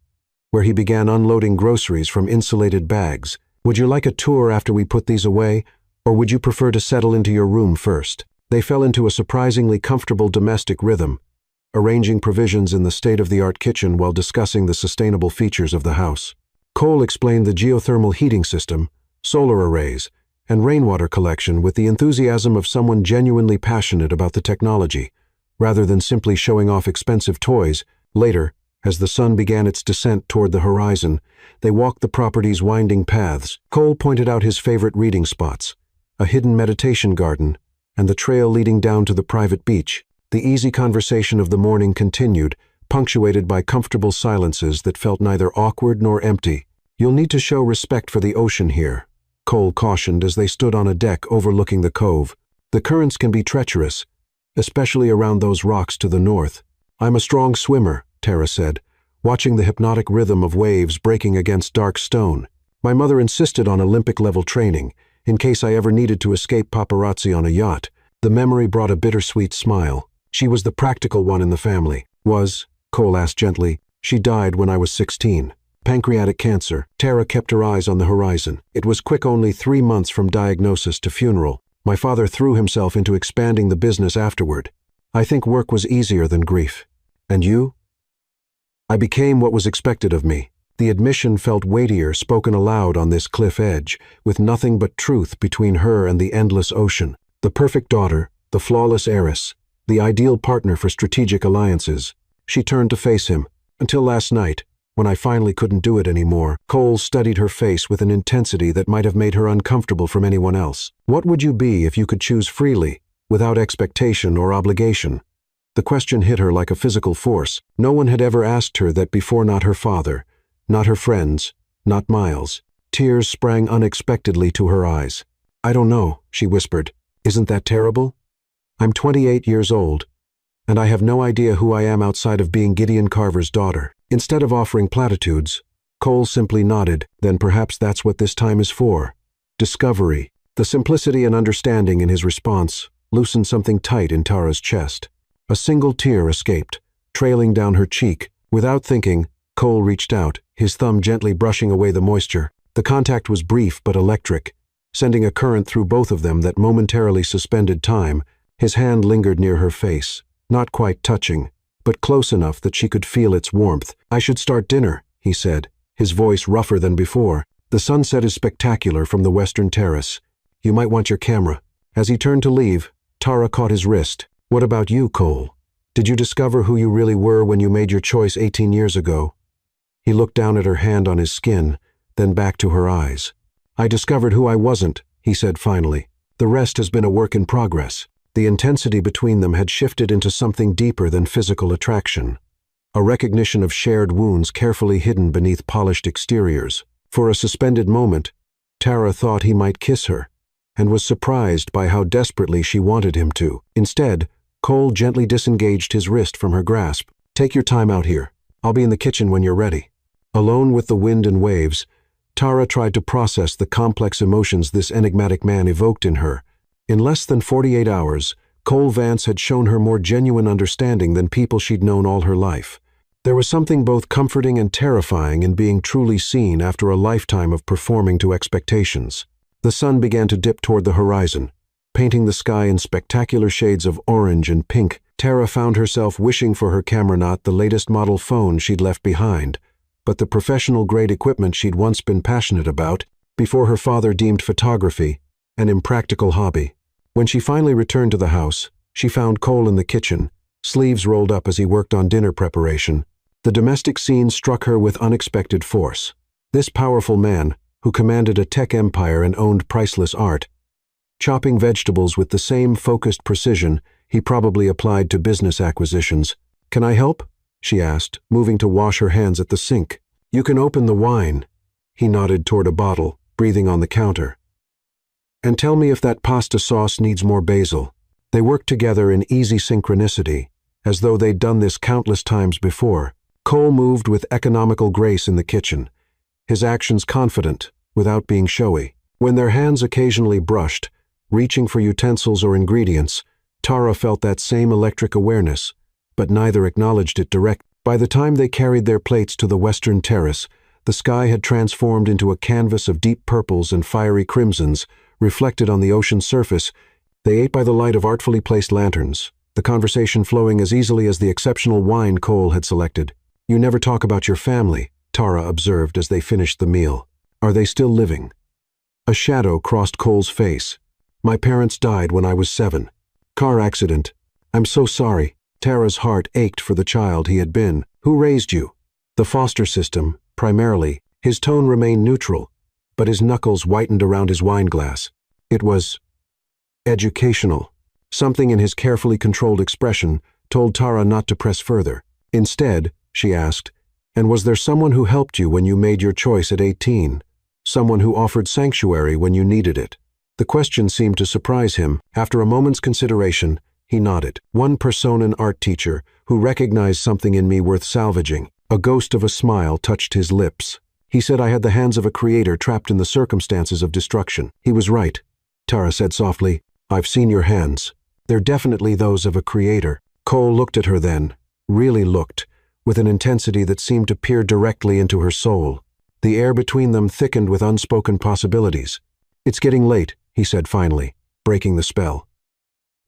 where he began unloading groceries from insulated bags. "Would you like a tour after we put these away, or would you prefer to settle into your room first?" They fell into a surprisingly comfortable domestic rhythm, arranging provisions in the state-of-the-art kitchen while discussing the sustainable features of the house. Cole explained the geothermal heating system, solar arrays, and rainwater collection with the enthusiasm of someone genuinely passionate about the technology, rather than simply showing off expensive toys. Later, as the sun began its descent toward the horizon, they walked the property's winding paths. Cole pointed out his favorite reading spots, a hidden meditation garden, and the trail leading down to the private beach. The easy conversation of the morning continued, punctuated by comfortable silences that felt neither awkward nor empty. "You'll need to show respect for the ocean here," Cole cautioned as they stood on a deck overlooking the cove. "The currents can be treacherous, especially around those rocks to the north." "I'm a strong swimmer," Tara said, watching the hypnotic rhythm of waves breaking against dark stone. "My mother insisted on Olympic-level training, in case I ever needed to escape paparazzi on a yacht." The memory brought a bittersweet smile. "She was the practical one in the family." "Was?" Cole asked gently. "She died when I was 16. Pancreatic cancer. Tara kept her eyes on the horizon. It was quick, only 3 months from diagnosis to funeral. My father threw himself into expanding the business afterward. I think work was easier than grief. And you? I became what was expected of me. The admission felt weightier, spoken aloud on this cliff edge, with nothing but truth between her and the endless ocean. The perfect daughter, the flawless heiress, the ideal partner for strategic alliances. She turned to face him, until last night, when I finally couldn't do it anymore. Cole studied her face with an intensity that might have made her uncomfortable from anyone else. What would you be if you could choose freely, without expectation or obligation? The question hit her like a physical force. No one had ever asked her that before, not her father, not her friends, not Miles. Tears sprang unexpectedly to her eyes. I don't know, she whispered. Isn't that terrible? I'm 28 years old, and I have no idea who I am outside of being Gideon Carver's daughter. Instead of offering platitudes, Cole simply nodded. Then perhaps that's what this time is for. Discovery. The simplicity and understanding in his response loosened something tight in Tara's chest. A single tear escaped, trailing down her cheek. Without thinking, Cole reached out, his thumb gently brushing away the moisture. The contact was brief but electric, sending a current through both of them that momentarily suspended time. His hand lingered near her face, not quite touching, but close enough that she could feel its warmth. I should start dinner, he said, his voice rougher than before. The sunset is spectacular from the western terrace. You might want your camera. As he turned to leave, Tara caught his wrist. What about you, Cole? Did you discover who you really were when you made your choice 18 years ago? He looked down at her hand on his skin, then back to her eyes. I discovered who I wasn't, he said finally. The rest has been a work in progress. The intensity between them had shifted into something deeper than physical attraction. A recognition of shared wounds carefully hidden beneath polished exteriors. For a suspended moment, Tara thought he might kiss her, and was surprised by how desperately she wanted him to. Instead, Cole gently disengaged his wrist from her grasp. Take your time out here. I'll be in the kitchen when you're ready. Alone with the wind and waves, Tara tried to process the complex emotions this enigmatic man evoked in her. In less than 48 hours, Cole Vance had shown her more genuine understanding than people she'd known all her life. There was something both comforting and terrifying in being truly seen after a lifetime of performing to expectations. The sun began to dip toward the horizon, painting the sky in spectacular shades of orange and pink. Tara found herself wishing for her camera, not the latest model phone she'd left behind, but the professional-grade equipment she'd once been passionate about, before her father deemed photography an impractical hobby. When she finally returned to the house, she found Cole in the kitchen, sleeves rolled up as he worked on dinner preparation. The domestic scene struck her with unexpected force. This powerful man, who commanded a tech empire and owned priceless art, chopping vegetables with the same focused precision he probably applied to business acquisitions. Can I help? She asked, moving to wash her hands at the sink. You can open the wine. He nodded toward a bottle, breathing on the counter. And tell me if that pasta sauce needs more basil. They worked together in easy synchronicity, as though they'd done this countless times before. Cole moved with economical grace in the kitchen, his actions confident, without being showy. When their hands occasionally brushed, reaching for utensils or ingredients, Tara felt that same electric awareness, but neither acknowledged it directly. By the time they carried their plates to the western terrace, the sky had transformed into a canvas of deep purples and fiery crimsons, reflected on the ocean's surface. They ate by the light of artfully placed lanterns, the conversation flowing as easily as the exceptional wine Cole had selected. You never talk about your family, Tara observed as they finished the meal. Are they still living? A shadow crossed Cole's face. My parents died when I was 7. Car accident. I'm so sorry. Tara's heart ached for the child he had been. Who raised you? The foster system, primarily. His tone remained neutral, but his knuckles whitened around his wine glass. It was educational. Something in his carefully controlled expression told Tara not to press further. Instead, she asked, and was there someone who helped you when you made your choice at 18? Someone who offered sanctuary when you needed it? The question seemed to surprise him. After a moment's consideration, he nodded. One Personan art teacher who recognized something in me worth salvaging. A ghost of a smile touched his lips. He said I had the hands of a creator trapped in the circumstances of destruction. He was right, Tara said softly. I've seen your hands. They're definitely those of a creator. Cole looked at her then, really looked, with an intensity that seemed to peer directly into her soul. The air between them thickened with unspoken possibilities. "It's getting late," he said finally, breaking the spell.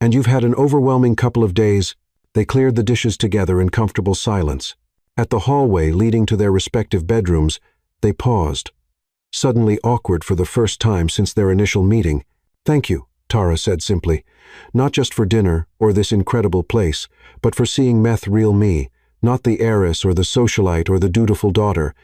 "And you've had an overwhelming couple of days." They cleared the dishes together in comfortable silence. At the hallway leading to their respective bedrooms, they paused, suddenly awkward for the first time since their initial meeting. "Thank you," Tara said simply, "not just for dinner or this incredible place, but for seeing Meth real me, not the heiress or the socialite or the dutiful daughter."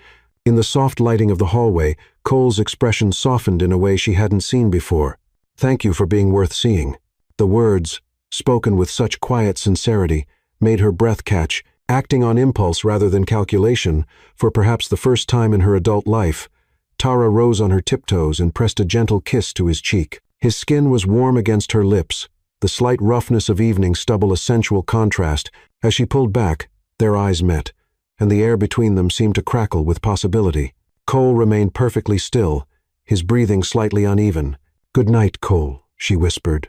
In the soft lighting of the hallway, Cole's expression softened in a way she hadn't seen before. "Thank you for being worth seeing." The words, spoken with such quiet sincerity, made her breath catch. Acting on impulse rather than calculation, for perhaps the first time in her adult life, Tara rose on her tiptoes and pressed a gentle kiss to his cheek. His skin was warm against her lips, the slight roughness of evening stubble a sensual contrast. As she pulled back, their eyes met, and the air between them seemed to crackle with possibility. Cole remained perfectly still, his breathing slightly uneven. "Good night, Cole," she whispered,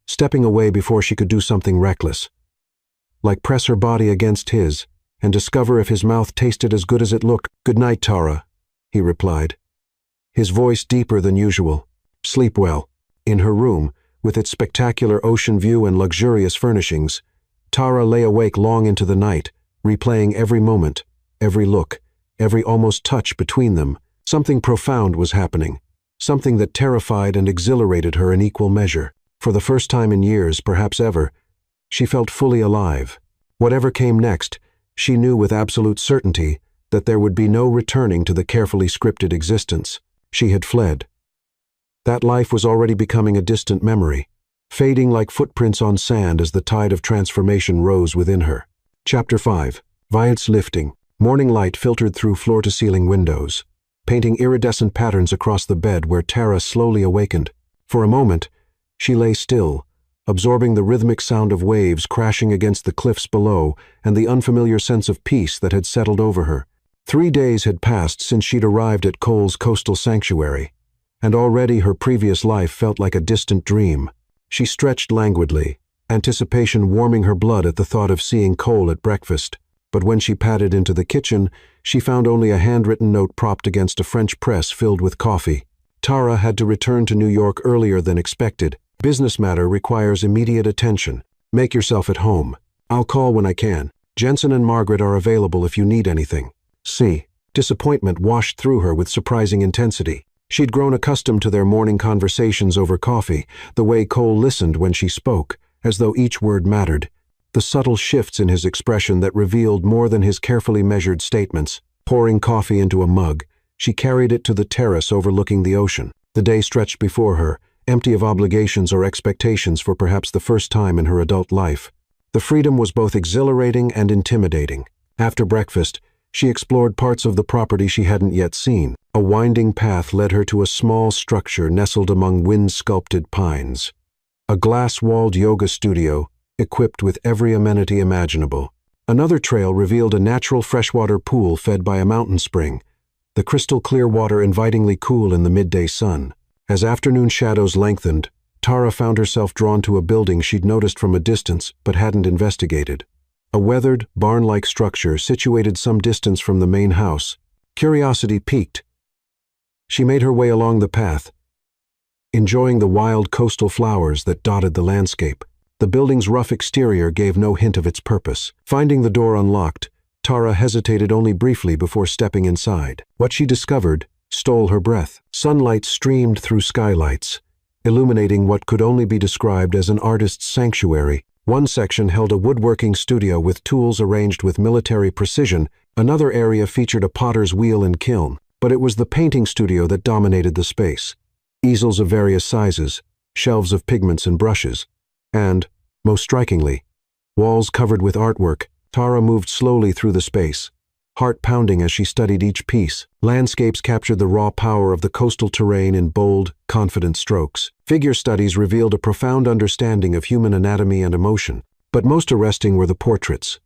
stepping away before she could do something reckless, like press her body against his and discover if his mouth tasted as good as it looked. "Good night, Tara," he replied, his voice deeper than usual. "Sleep well." In her room, with its spectacular ocean view and luxurious furnishings, Tara lay awake long into the night, replaying every moment, every look, every almost touch between them. Something profound was happening, something that terrified and exhilarated her in equal measure. For the first time in years, perhaps ever, she felt fully alive. Whatever came next, she knew with absolute certainty that there would be no returning to the carefully scripted existence. She had fled. That life was already becoming a distant memory, fading like footprints on sand as the tide of transformation rose within her. Chapter 5. Viance lifting. Morning light filtered through floor-to-ceiling windows, painting iridescent patterns across the bed where Tara slowly awakened. For a moment, she lay still, absorbing the rhythmic sound of waves crashing against the cliffs below and the unfamiliar sense of peace that had settled over her. 3 days had passed since she'd arrived at Cole's coastal sanctuary, and already her previous life felt like a distant dream. She stretched languidly, anticipation warming her blood at the thought of seeing Cole at breakfast. But when she padded into the kitchen, she found only a handwritten note propped against a French press filled with coffee. Tara had to return to New York earlier than expected. "Business matter requires immediate attention. Make yourself at home. I'll call when I can. Jensen and Margaret are available if you need anything." Disappointment washed through her with surprising intensity. She'd grown accustomed to their morning conversations over coffee, the way Cole listened when she spoke, as though each word mattered. The subtle shifts in his expression that revealed more than his carefully measured statements. Pouring coffee into a mug, she carried it to the terrace overlooking the ocean. The day stretched before her, empty of obligations or expectations for perhaps the first time in her adult life. The freedom was both exhilarating and intimidating. After breakfast, she explored parts of the property she hadn't yet seen. A winding path led her to a small structure nestled among wind-sculpted pines. A glass-walled yoga studio, equipped with every amenity imaginable. Another trail revealed a natural freshwater pool fed by a mountain spring, the crystal-clear water invitingly cool in the midday sun. As afternoon shadows lengthened, Tara found herself drawn to a building she'd noticed from a distance but hadn't investigated. A weathered, barn-like structure situated some distance from the main house. Curiosity piqued. She made her way along the path, enjoying the wild coastal flowers that dotted the landscape. The building's rough exterior gave no hint of its purpose. Finding the door unlocked, Tara hesitated only briefly before stepping inside. What she discovered stole her breath. Sunlight streamed through skylights, illuminating what could only be described as an artist's sanctuary. One section held a woodworking studio with tools arranged with military precision. Another area featured a potter's wheel and kiln. But it was the painting studio that dominated the space. Easels of various sizes, shelves of pigments and brushes, and, most strikingly, walls covered with artwork. Tara moved slowly through the space, heart pounding as she studied each piece. Landscapes captured the raw power of the coastal terrain in bold, confident strokes. Figure studies revealed a profound understanding of human anatomy and emotion. But most arresting were the portraits.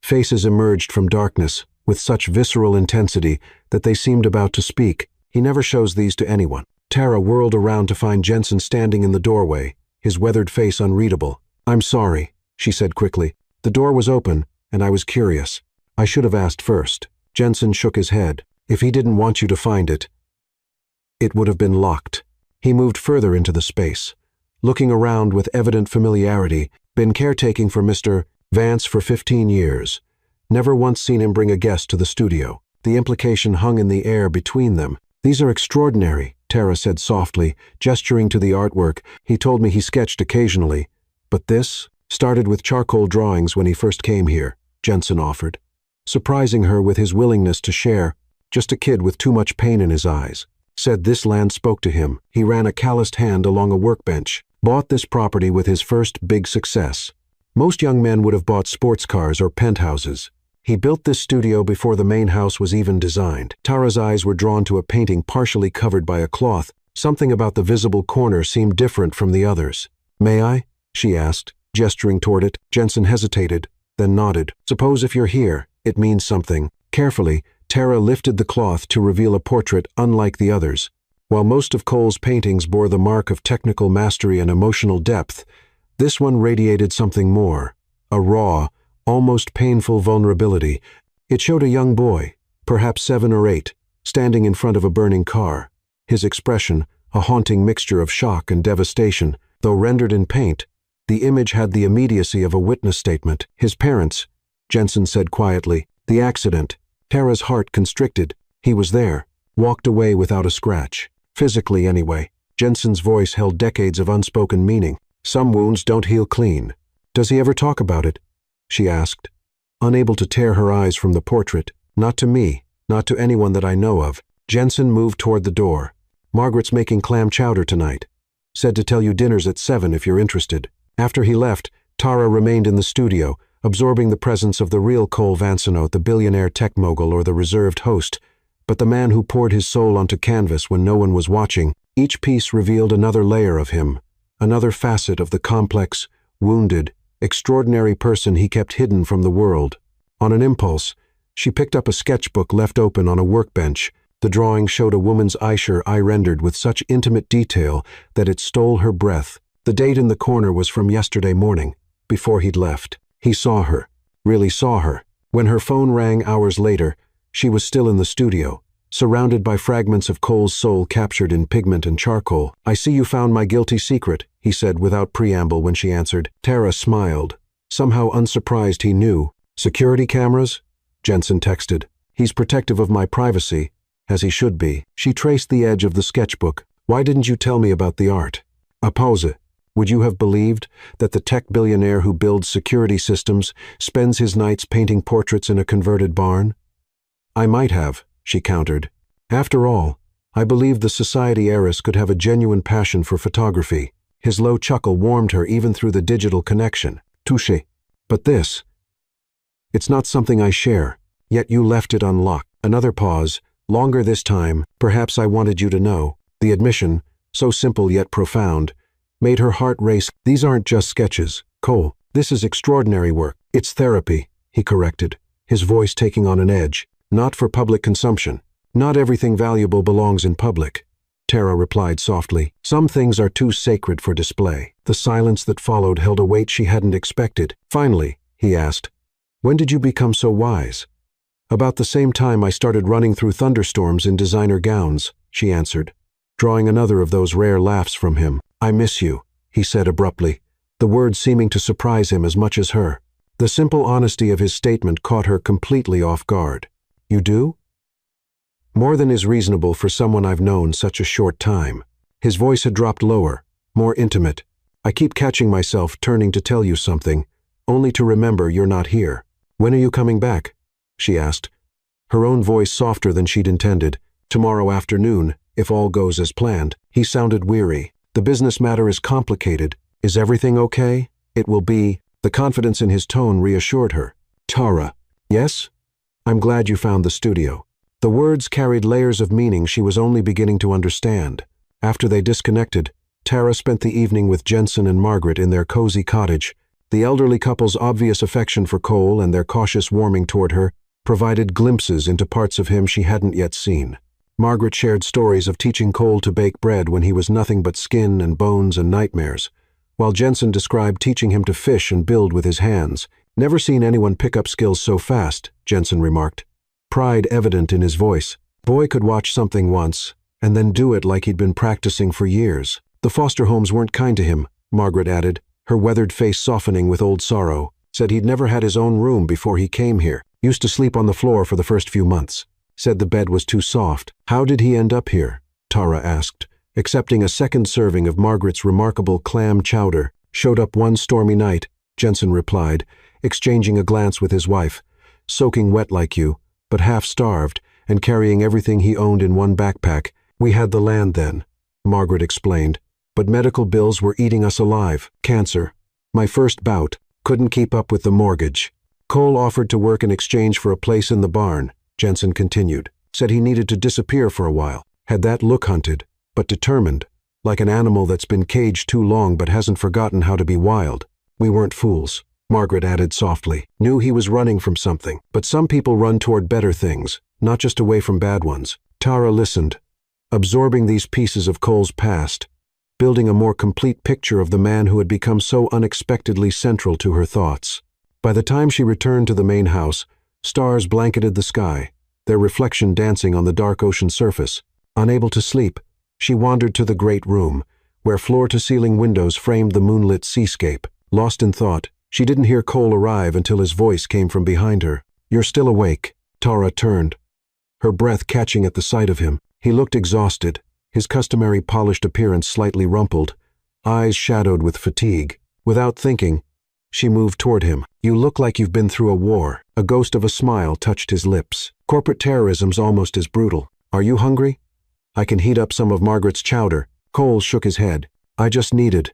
Faces emerged from darkness with such visceral intensity that they seemed about to speak. "He never shows these to anyone." Tara whirled around to find Jensen standing in the doorway, his weathered face unreadable. "I'm sorry," she said quickly. The door was open, and I was curious. I should have asked first. Jensen shook his head. If he didn't want you to find it, it would have been locked. He moved further into the space, looking around with evident familiarity. Been caretaking for Mr. Vance for 15 years. Never once seen him bring a guest to the studio. The implication hung in the air between them. These are extraordinary, Tara said softly, gesturing to the artwork. He told me he sketched occasionally. But this started with charcoal drawings when he first came here, Jensen offered, surprising her with his willingness to share. Just a kid with too much pain in his eyes. Said this land spoke to him. He ran a calloused hand along a workbench. Bought this property with his first big success. Most young men would have bought sports cars or penthouses. He built this studio before the main house was even designed. Tara's eyes were drawn to a painting partially covered by a cloth. Something about the visible corner seemed different from the others. May I? She asked, gesturing toward it. Jensen hesitated, then nodded. Suppose if you're here, it means something. Carefully, Tara lifted the cloth to reveal a portrait unlike the others. While most of Cole's paintings bore the mark of technical mastery and emotional depth, this one radiated something more, a raw, almost painful vulnerability. It showed a young boy, perhaps 7 or 8, standing in front of a burning car. His expression, a haunting mixture of shock and devastation. Though rendered in paint, the image had the immediacy of a witness statement. His parents, Jensen said quietly. The accident. Tara's heart constricted. He was there, walked away without a scratch. Physically, anyway. Jensen's voice held decades of unspoken meaning. Some wounds don't heal clean. Does he ever talk about it? She asked, unable to tear her eyes from the portrait. Not to me, not to anyone that I know of. Jensen moved toward the door. Margaret's making clam chowder tonight. Said to tell you dinner's at 7 if you're interested. After he left, Tara remained in the studio, absorbing the presence of the real Cole Vansenote, the billionaire tech mogul or the reserved host, but the man who poured his soul onto canvas when no one was watching. Each piece revealed another layer of him, another facet of the complex, wounded, extraordinary person he kept hidden from the world. On an impulse, she picked up a sketchbook left open on a workbench. The drawing showed a woman's eyeshadow rendered with such intimate detail that it stole her breath. The date in the corner was from yesterday morning, before he'd left. He saw her, really saw her. When her phone rang hours later, she was still in the studio, surrounded by fragments of Cole's soul captured in pigment and charcoal. I see you found my guilty secret, he said without preamble when she answered. Tara smiled, somehow unsurprised he knew. Security cameras? Jensen texted. He's protective of my privacy, as he should be. She traced the edge of the sketchbook. Why didn't you tell me about the art? A pause. Would you have believed that the tech billionaire who builds security systems spends his nights painting portraits in a converted barn? I might have, she countered. After all, I believed the society heiress could have a genuine passion for photography. His low chuckle warmed her even through the digital connection. Touché. But this, it's not something I share, yet you left it unlocked. Another pause, longer this time. Perhaps I wanted you to know. The admission, so simple yet profound, made her heart race. These aren't just sketches, Cole. This is extraordinary work. It's therapy, he corrected, his voice taking on an edge. Not for public consumption. Not everything valuable belongs in public, Tara replied softly. Some things are too sacred for display. The silence that followed held a weight she hadn't expected. Finally, he asked, when did you become so wise? About the same time I started running through thunderstorms in designer gowns, she answered, drawing another of those rare laughs from him. I miss you, he said abruptly, the words seeming to surprise him as much as her. The simple honesty of his statement caught her completely off guard. You do? More than is reasonable for someone I've known such a short time. His voice had dropped lower, more intimate. I keep catching myself turning to tell you something, only to remember you're not here. When are you coming back? She asked, her own voice softer than she'd intended. Tomorrow afternoon, if all goes as planned. He sounded weary. The business matter is complicated. Is everything okay? It will be. The confidence in his tone reassured her. Tara. Yes? I'm glad you found the studio. The words carried layers of meaning she was only beginning to understand. After they disconnected, Tara spent the evening with Jensen and Margaret in their cozy cottage. The elderly couple's obvious affection for Cole and their cautious warming toward her provided glimpses into parts of him she hadn't yet seen. Margaret shared stories of teaching Cole to bake bread when he was nothing but skin and bones and nightmares, while Jensen described teaching him to fish and build with his hands. Never seen anyone pick up skills so fast, Jensen remarked, pride evident in his voice. Boy could watch something once, and then do it like he'd been practicing for years. The foster homes weren't kind to him, Margaret added, her weathered face softening with old sorrow. Said he'd never had his own room before he came here. Used to sleep on the floor for the first few months. Said the bed was too soft. How did he end up here? Tara asked, accepting a second serving of Margaret's remarkable clam chowder. Showed up one stormy night, Jensen replied, exchanging a glance with his wife. Soaking wet like you, but half-starved, and carrying everything he owned in one backpack. We had the land then, Margaret explained, but medical bills were eating us alive. Cancer. My first bout. Couldn't keep up with the mortgage. Cole offered to work in exchange for a place in the barn, Jensen continued. Said he needed to disappear for a while. Had that look hunted, but determined, like an animal that's been caged too long but hasn't forgotten how to be wild. We weren't fools, Margaret added softly. Knew he was running from something, but some people run toward better things, not just away from bad ones. Tara listened, absorbing these pieces of Cole's past, building a more complete picture of the man who had become so unexpectedly central to her thoughts. By the time she returned to the main house, stars blanketed the sky, their reflection dancing on the dark ocean surface. Unable to sleep, she wandered to the great room, where floor-to-ceiling windows framed the moonlit seascape. Lost in thought, she didn't hear Cole arrive until his voice came from behind her. You're still awake. Tara turned, her breath catching at the sight of him. He looked exhausted, his customary polished appearance slightly rumpled, eyes shadowed with fatigue. Without thinking, she moved toward him. You look like you've been through a war. A ghost of a smile touched his lips. Corporate terrorism's almost as brutal. Are you hungry? I can heat up some of Margaret's chowder. Cole shook his head. I just needed.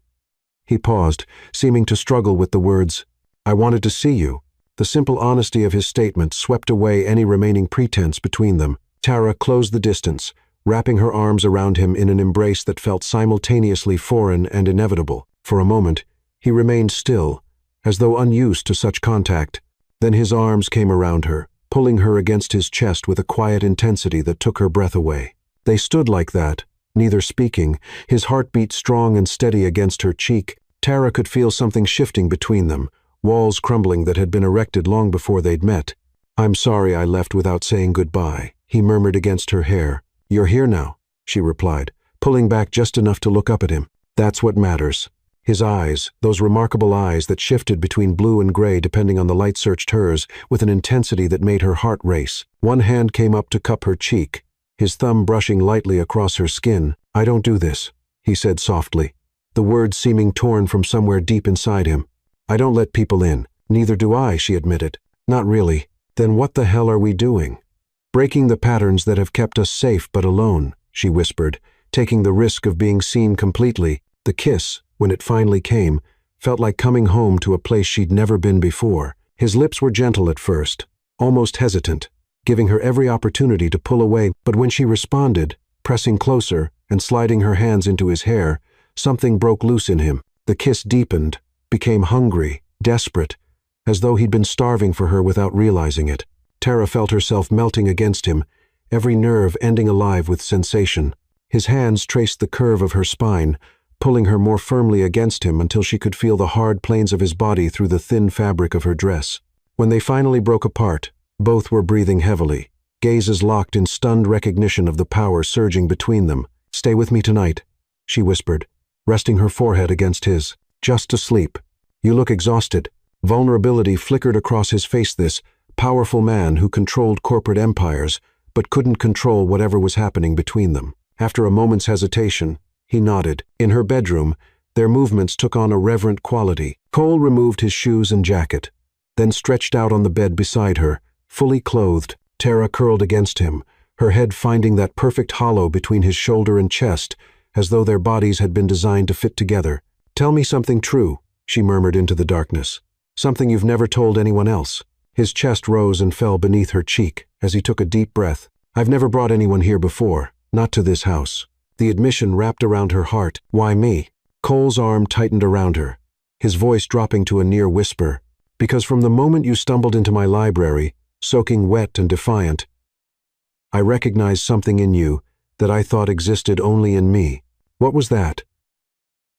He paused, seeming to struggle with the words. I wanted to see you. The simple honesty of his statement swept away any remaining pretense between them. Tara closed the distance, wrapping her arms around him in an embrace that felt simultaneously foreign and inevitable. For a moment, he remained still, as though unused to such contact. Then his arms came around her, pulling her against his chest with a quiet intensity that took her breath away. They stood like that, neither speaking, his heartbeat strong and steady against her cheek. Tara could feel something shifting between them, walls crumbling that had been erected long before they'd met. I'm sorry I left without saying goodbye, he murmured against her hair. You're here now, she replied, pulling back just enough to look up at him. That's what matters. His eyes, those remarkable eyes that shifted between blue and gray depending on the light searched hers, with an intensity that made her heart race. One hand came up to cup her cheek, his thumb brushing lightly across her skin. I don't do this, he said softly, the words seeming torn from somewhere deep inside him. I don't let people in. Neither do I, she admitted. Not really. Then what the hell are we doing? Breaking the patterns that have kept us safe but alone, she whispered, taking the risk of being seen completely. The kiss, when it finally came, felt like coming home to a place she'd never been before. His lips were gentle at first, almost hesitant, giving her every opportunity to pull away, but when she responded, pressing closer and sliding her hands into his hair, something broke loose in him. The kiss deepened, became hungry, desperate, as though he'd been starving for her without realizing it. Tara felt herself melting against him, every nerve ending alive with sensation. His hands traced the curve of her spine, pulling her more firmly against him until she could feel the hard planes of his body through the thin fabric of her dress. When they finally broke apart, both were breathing heavily, gazes locked in stunned recognition of the power surging between them. Stay with me tonight, she whispered, resting her forehead against his. Just to sleep. You look exhausted. Vulnerability flickered across his face. This powerful man who controlled corporate empires, but couldn't control whatever was happening between them. After a moment's hesitation, he nodded. In her bedroom, their movements took on a reverent quality. Cole removed his shoes and jacket, then stretched out on the bed beside her, fully clothed. Tara curled against him, her head finding that perfect hollow between his shoulder and chest, as though their bodies had been designed to fit together. Tell me something true, she murmured into the darkness. Something you've never told anyone else. His chest rose and fell beneath her cheek as he took a deep breath. I've never brought anyone here before, not to this house. The admission wrapped around her heart. Why me? Cole's arm tightened around her, his voice dropping to a near whisper. Because from the moment you stumbled into my library, soaking wet and defiant, I recognized something in you that I thought existed only in me. What was that?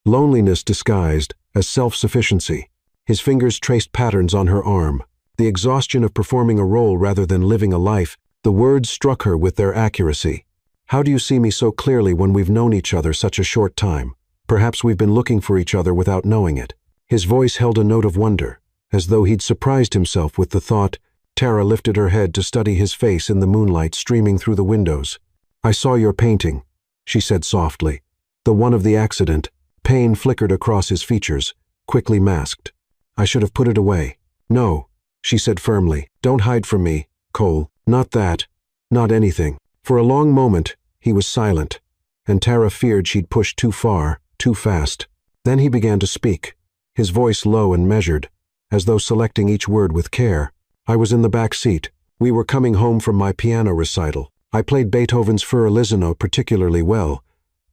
Loneliness disguised as self-sufficiency. His fingers traced patterns on her arm. The exhaustion of performing a role rather than living a life, the words struck her with their accuracy. How do you see me so clearly when we've known each other such a short time? Perhaps we've been looking for each other without knowing it. His voice held a note of wonder, as though he'd surprised himself with the thought. Tara lifted her head to study his face in the moonlight streaming through the windows. I saw your painting, she said softly. The one of the accident. Pain flickered across his features, quickly masked. I should have put it away. No, she said firmly. Don't hide from me, Cole. Not that. Not anything. For a long moment, he was silent, and Tara feared she'd pushed too far, too fast. Then he began to speak, his voice low and measured, as though selecting each word with care. I was in the back seat. We were coming home from my piano recital. I played Beethoven's Für Elizino particularly well,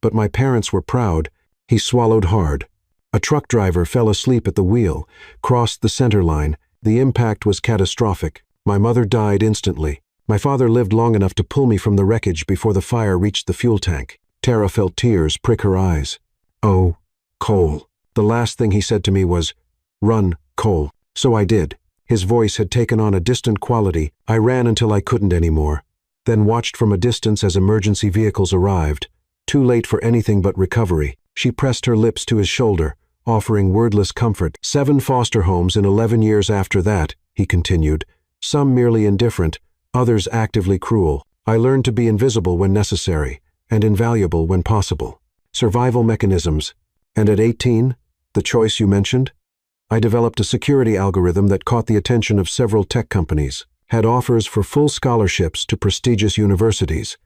but my parents were proud. He swallowed hard. A truck driver fell asleep at the wheel, crossed the center line. The impact was catastrophic. My mother died instantly. My father lived long enough to pull me from the wreckage before the fire reached the fuel tank. Tara felt tears prick her eyes. Oh, Cole. The last thing he said to me was, "Run, Cole." So I did. His voice had taken on a distant quality. I ran until I couldn't anymore, then watched from a distance as emergency vehicles arrived. Too late for anything but recovery. She pressed her lips to his shoulder, offering wordless comfort. 7 foster homes in 11 years after that, he continued. Some merely indifferent, others actively cruel. I learned to be invisible when necessary, and invaluable when possible. Survival mechanisms. And at 18, the choice you mentioned? I developed a security algorithm that caught the attention of several tech companies, had offers for full scholarships to prestigious universities,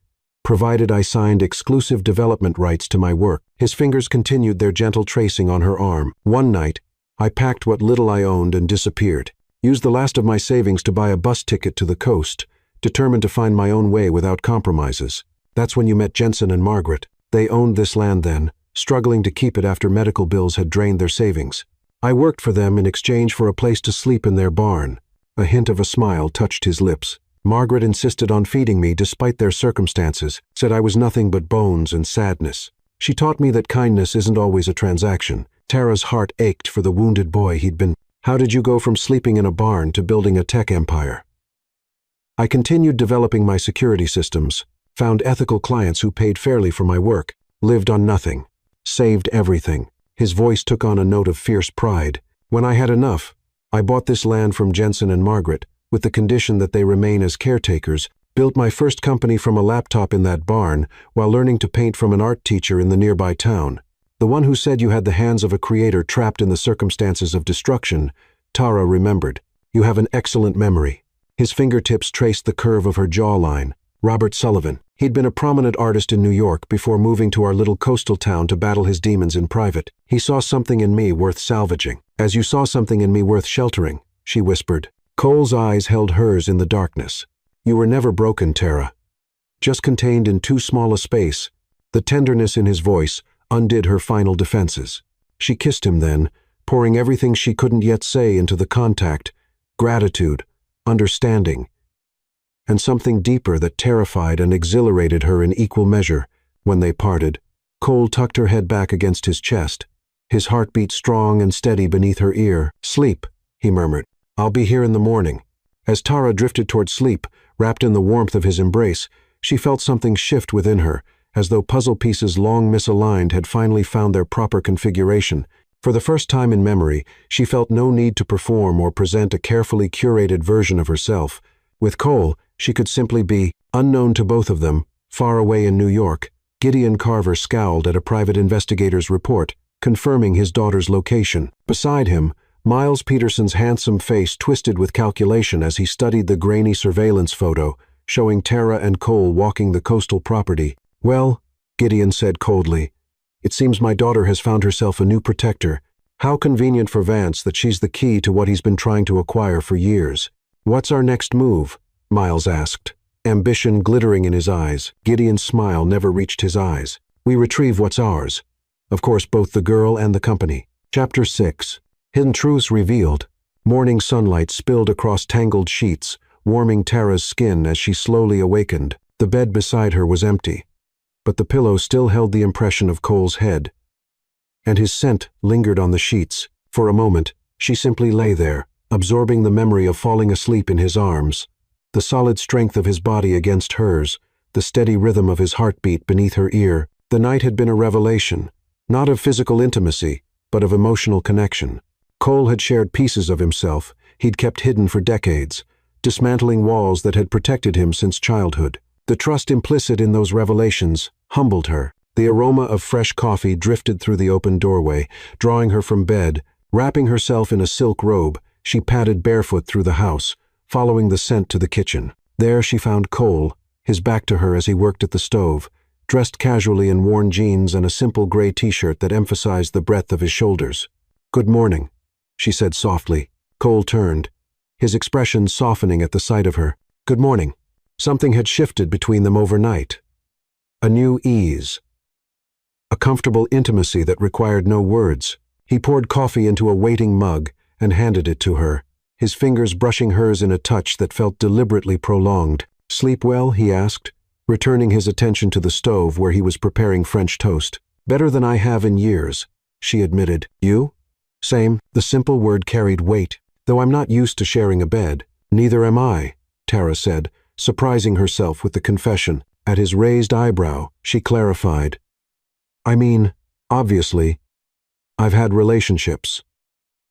provided I signed exclusive development rights to my work. His fingers continued their gentle tracing on her arm. One night, I packed what little I owned and disappeared. Used the last of my savings to buy a bus ticket to the coast, determined to find my own way without compromises. That's when you met Jensen and Margaret. They owned this land then, struggling to keep it after medical bills had drained their savings. I worked for them in exchange for a place to sleep in their barn. A hint of a smile touched his lips. Margaret insisted on feeding me despite their circumstances, said I was nothing but bones and sadness. She taught me that kindness isn't always a transaction. Tara's heart ached for the wounded boy he'd been. How did you go from sleeping in a barn to building a tech empire? I continued developing my security systems, found ethical clients who paid fairly for my work, lived on nothing, saved everything. His voice took on a note of fierce pride. When I had enough, I bought this land from Jensen and Margaret, with the condition that they remain as caretakers, built my first company from a laptop in that barn while learning to paint from an art teacher in the nearby town. The one who said you had the hands of a creator trapped in the circumstances of destruction, Tara remembered. You have an excellent memory. His fingertips traced the curve of her jawline. Robert Sullivan. He'd been a prominent artist in New York before moving to our little coastal town to battle his demons in private. He saw something in me worth salvaging. As you saw something in me worth sheltering, she whispered. Cole's eyes held hers in the darkness. You were never broken, Tara. Just contained in too small a space. The tenderness in his voice undid her final defenses. She kissed him then, pouring everything she couldn't yet say into the contact, gratitude, understanding, and something deeper that terrified and exhilarated her in equal measure. When they parted, Cole tucked her head back against his chest, his heartbeat strong and steady beneath her ear. Sleep, he murmured. I'll be here in the morning. As Tara drifted toward sleep, wrapped in the warmth of his embrace, she felt something shift within her, as though puzzle pieces long misaligned had finally found their proper configuration. For the first time in memory, she felt no need to perform or present a carefully curated version of herself. With Cole, she could simply be, unknown to both of them, far away in New York. Gideon Carver scowled at a private investigator's report, confirming his daughter's location. Beside him, Miles Peterson's handsome face twisted with calculation as he studied the grainy surveillance photo, showing Tara and Cole walking the coastal property. Well, Gideon said coldly, it seems my daughter has found herself a new protector. How convenient for Vance that she's the key to what he's been trying to acquire for years. What's our next move? Miles asked, ambition glittering in his eyes. Gideon's smile never reached his eyes. We retrieve what's ours. Of course, both the girl and the company. Chapter 6. Hidden Truths Revealed. Morning sunlight spilled across tangled sheets, warming Tara's skin as she slowly awakened. The bed beside her was empty, but the pillow still held the impression of Cole's head, and his scent lingered on the sheets. For a moment, She simply lay there, absorbing the memory of falling asleep in his arms. The solid strength of his body against hers, the steady rhythm of his heartbeat beneath her ear. The night had been a revelation, not of physical intimacy, but of emotional connection. Cole had shared pieces of himself he'd kept hidden for decades, dismantling walls that had protected him since childhood. The trust implicit in those revelations humbled her. The aroma of fresh coffee drifted through the open doorway, drawing her from bed. Wrapping herself in a silk robe, she padded barefoot through the house, following the scent to the kitchen. There she found Cole, his back to her as he worked at the stove, dressed casually in worn jeans and a simple gray t-shirt that emphasized the breadth of his shoulders. "Good morning," she said softly. Cole turned, his expression softening at the sight of her. "Good morning." Something had shifted between them overnight. A new ease. A comfortable intimacy that required no words. He poured coffee into a waiting mug and handed it to her, his fingers brushing hers in a touch that felt deliberately prolonged. "Sleep well?" he asked, returning his attention to the stove where he was preparing French toast. "Better than I have in years," she admitted. "You?" "Same." The simple word carried weight. "Though I'm not used to sharing a bed." "Neither am I," Tara said, surprising herself with the confession. At his raised eyebrow, she clarified. "I mean, obviously, I've had relationships,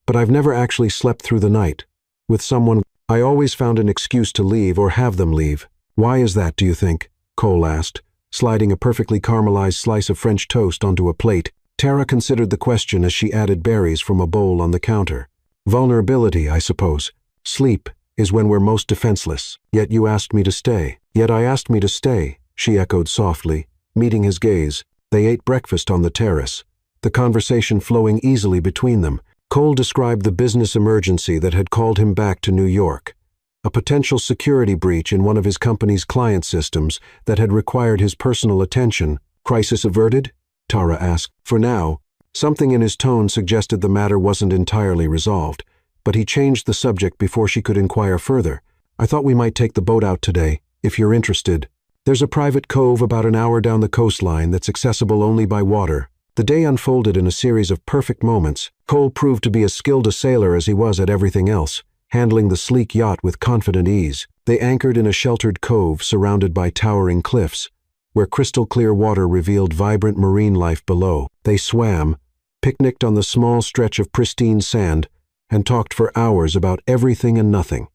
but I've never actually slept through the night with someone. I always found an excuse to leave or have them leave." "Why is that, do you think?" Cole asked, sliding a perfectly caramelized slice of French toast onto a plate. Tara considered the question as she added berries from a bowl on the counter. "Vulnerability, I suppose. Sleep is when we're most defenseless. Yet you asked me to stay." "Yet I asked me to stay," she echoed softly, meeting his gaze. They ate breakfast on the terrace, the conversation flowing easily between them. Cole described the business emergency that had called him back to New York, a potential security breach in one of his company's client systems that had required his personal attention. "Crisis averted?" Tara asked. "For now." Something in his tone suggested the matter wasn't entirely resolved, but he changed the subject before she could inquire further. "I thought we might take the boat out today, if you're interested. There's a private cove about an hour down the coastline that's accessible only by water." The day unfolded in a series of perfect moments. Cole proved to be as skilled a sailor as he was at everything else, handling the sleek yacht with confident ease. They anchored in a sheltered cove surrounded by towering cliffs, where crystal-clear water revealed vibrant marine life below. They swam, picnicked on the small stretch of pristine sand, and talked for hours about everything and nothing.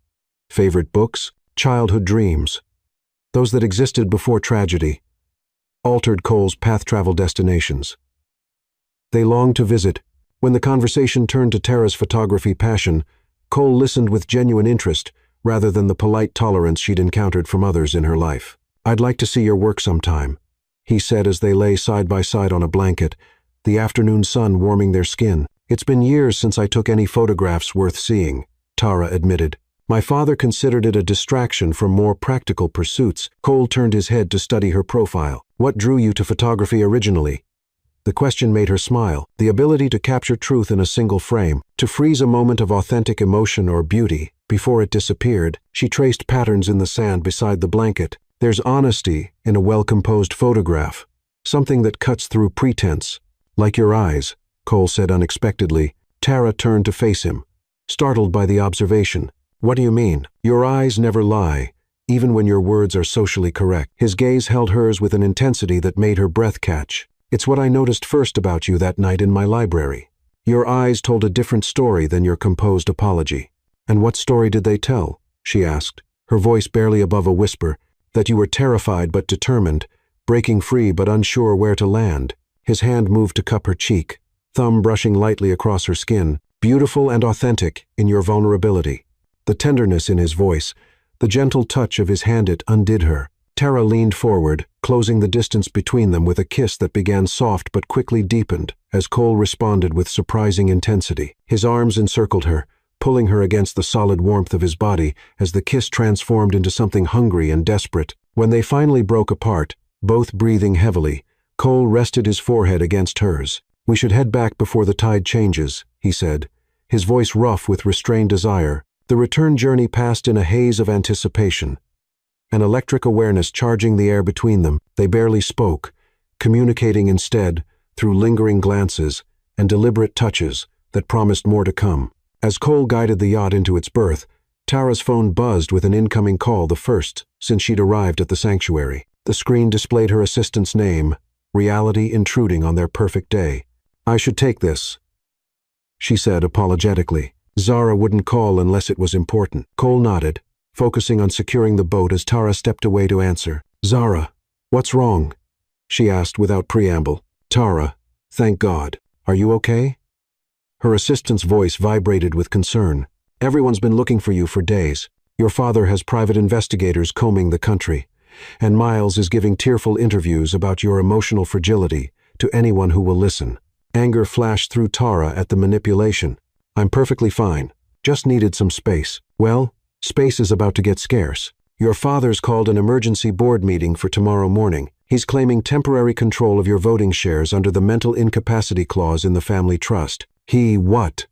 Favorite books, childhood dreams, those that existed before tragedy, altered Cole's path-travel destinations. They longed to visit. When the conversation turned to Tara's photography passion, Cole listened with genuine interest rather than the polite tolerance she'd encountered from others in her life. "I'd like to see your work sometime," he said as they lay side by side on a blanket, the afternoon sun warming their skin. "It's been years since I took any photographs worth seeing," Tara admitted. "My father considered it a distraction from more practical pursuits." Cole turned his head to study her profile. "What drew you to photography originally?" The question made her smile. "The ability to capture truth in a single frame, to freeze a moment of authentic emotion or beauty before it disappeared." She traced patterns in the sand beside the blanket. "There's honesty in a well-composed photograph, something that cuts through pretense." "Like your eyes," Cole said unexpectedly. Tara turned to face him, startled by the observation. "What do you mean?" "Your eyes never lie, even when your words are socially correct." His gaze held hers with an intensity that made her breath catch. "It's what I noticed first about you that night in my library. Your eyes told a different story than your composed apology." "And what story did they tell?" she asked, her voice barely above a whisper. "That you were terrified but determined, breaking free but unsure where to land." His hand moved to cup her cheek, thumb brushing lightly across her skin. "Beautiful and authentic in your vulnerability." The tenderness in his voice, the gentle touch of his hand, it undid her. Tara leaned forward, closing the distance between them with a kiss that began soft but quickly deepened as Cole responded with surprising intensity. His arms encircled her, pulling her against the solid warmth of his body as the kiss transformed into something hungry and desperate. When they finally broke apart, both breathing heavily, Cole rested his forehead against hers. "We should head back before the tide changes," he said, his voice rough with restrained desire. The return journey passed in a haze of anticipation, an electric awareness charging the air between them. They barely spoke, communicating instead through lingering glances and deliberate touches that promised more to come. As Cole guided the yacht into its berth, Tara's phone buzzed with an incoming call, the first since she'd arrived at the sanctuary. The screen displayed her assistant's name, reality intruding on their perfect day. "I should take this," she said apologetically. Zara wouldn't call unless it was important. Cole nodded, focusing on securing the boat as Tara stepped away to answer. "Zara, what's wrong?" she asked without preamble. "Tara, thank God. Are you okay?" Her assistant's voice vibrated with concern. "Everyone's been looking for you for days. Your father has private investigators combing the country, and Miles is giving tearful interviews about your emotional fragility to anyone who will listen." Anger flashed through Tara at the manipulation. "I'm perfectly fine. Just needed some space." "Well, space is about to get scarce. Your father's called an emergency board meeting for tomorrow morning. He's claiming temporary control of your voting shares under the mental incapacity clause in the family trust." "He what?"